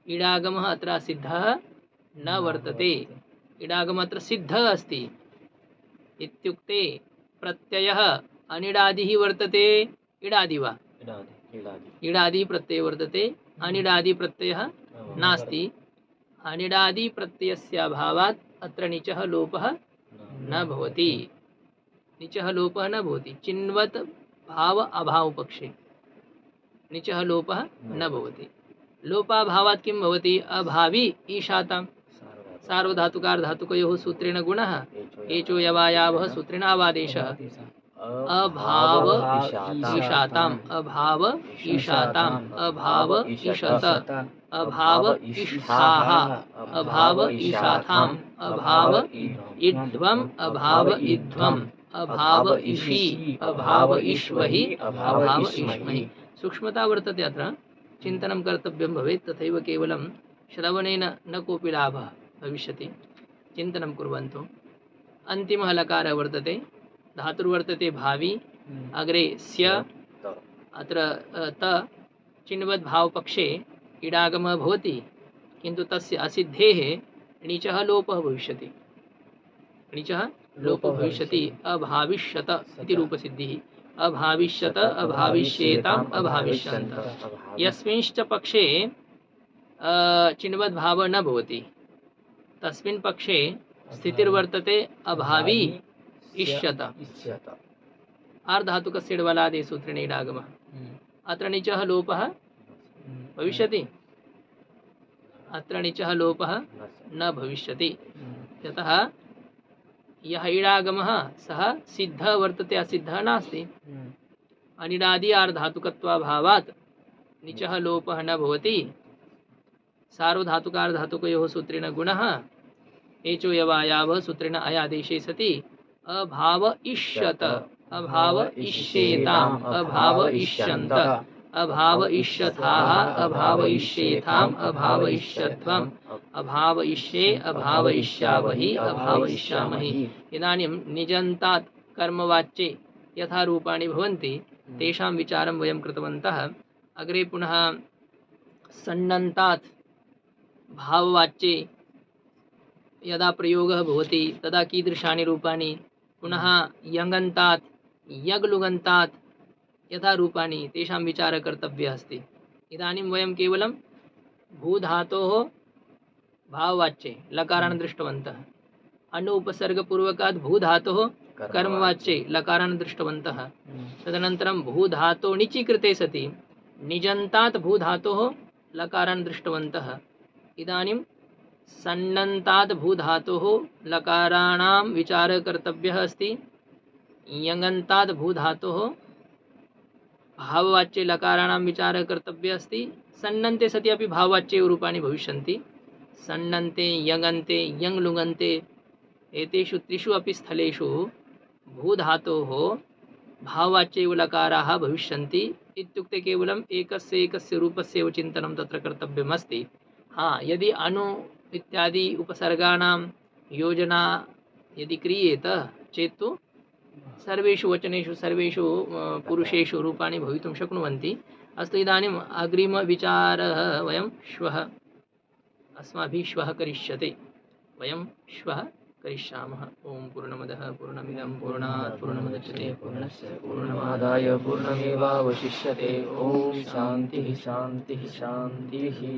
इडागमः अत्र सिद्धः न वर्तते इडागमः अत्र सिद्धः अस्ति इत्युक्ते प्रत्ययः अनिडादिः वर्तते इडादि वा इडादि प्रत्ययः वर्तते अनिडादि प्रत्ययः नास्ति अनिडादि प्रत्ययस्य अभावात् अत्र णिचः लोपः न भवति णिचः लोपः न भवति चिन्वत् भाव अभावपक्षे णिचः लोपः न भवति लोपाभावात् किं भवति अभावी ईशातां सार्वधातुकार्धातुकयोः सूत्रेण गुणः एचो यवायावः सूत्रेण अवादेशः अभाव ईशाताम् अभाव ईशाताम् अभाव ईशत अभाव इष्ठाः अभाव ईशाथाम् अभाव ईध्वम् अभाव ईध्वम् अभाव ईशी अभाव ईश्वहि अभाव ईश्महि। सूक्ष्मता वर्तते अत्र, चिन्तनं कर्तव्यं भवेत्। तथैव केवलं श्रवणेन न कोऽपि लाभः भविष्यति, चिन्तनं कुर्वन्तु। अन्तिमः लकारः वर्तते, धातुर्वर्तते भावी, अग्रे स्य, अत्र त चिन्वद् भावपक्षे इडागमः भवति, किन्तु तस्य असिद्धेः णिचः लोपः भविष्यति। णिचः लोपः भविष्यति। अभाविष्यत इति रूपसिद्धिः। अभाविष्यत अभाविष्येताम् अभाविष्यन्त। यस्मिंश्च पक्षे चिन्वद् भावः न भवति, तस्मिन् पक्षे स्थितिर्वर्तते अभावी इष्यत। आर्धातुकस्य इडबलादेः सूत्रेण इडागमः। अत्र णिचः लोपः भविष्यति, अत्र णिचः लोपः न भविष्यति। यतः यः इडागमः सः सिद्धः वर्तते, असिद्धः नास्ति। अनिडादि आर्धातुकत्वाभावात् णिचः लोपः न भवति। सार्वधातुकार्धातुकयोः सूत्रेण गुणः एचो यवायावः सूत्रेण अयादेशे सति अभाव इष्यत अभाव इष्येताम् अभाव इष्यन्त अभाव इष्यथाः अभाव इष्येथाम् अभाव इष्यध्वम् अभाव इष्ये अभाव इष्यावहि अभाव इष्यामहि। इदानीं निजन्तात् कर्मवाच्ये यथा रूपाणि भवन्ति तेषां विचारं वयं कृतवन्तः। अग्रे पुनः सन्नन्तात् भाववाच्ये यदा प्रयोगः भवति तदा कीदृशानि रूपाणि, पुनः यङन्तात् यग्लुगन्तात् यथा रूपाणि, तेषां विचारः कर्तव्यः अस्ति। इदानीं वयं केवलं भूधातोः भाववाच्ये लकारान् दृष्टवन्तः, अनुपसर्गपूर्वकात् भूधातोः कर्मवाच्ये लकारान् दृष्टवन्तः। तदनन्तरं भूधातो णिचि कृते सति निजन्तात् भूधातोः लकारान् दृष्टवन्तः। इदानीं सन्नन्तात् भूधातोः लकाराणां विचारः कर्तव्यः अस्ति। यङन्तात् भूधातोः भाववाच्ये लकाराणां विचारः कर्तव्यः अस्ति। सन्नन्ते सति अपि भाववाच्ये रूपाणि भविष्यन्ति। सन्नन्ते यङन्ते यङ्लुङन्ते एतेषु त्रिषु अपि स्थलेषु भूधातोः भाववाच्ये एव लकाराः भविष्यन्ति। इत्युक्ते केवलम् एकस्य रूपस्य एव चिन्तनं तत्र कर्तव्यमस्ति। हाँ, यदि अनु इत्यादि उपसर्गाणां योजना यदि क्रियेत चेत् तु सर्वेषु वचनेषु सर्वेषु पुरुषेषु रूपाणि भवितुं शक्नुवन्ति। अस्तु, इदानीम् अग्रिमविचारः वयं श्वः अस्माभिः श्वः करिष्यते, वयं श्वः करिष्यामः। ओम पूर्णमदः पूर्णमिदं पूर्णात् पूर्णमुदच्यते पूर्णस्य पूर्णमादाय पूर्णमेवावशिष्यते। ओम शान्तिः शान्तिः शान्तिः।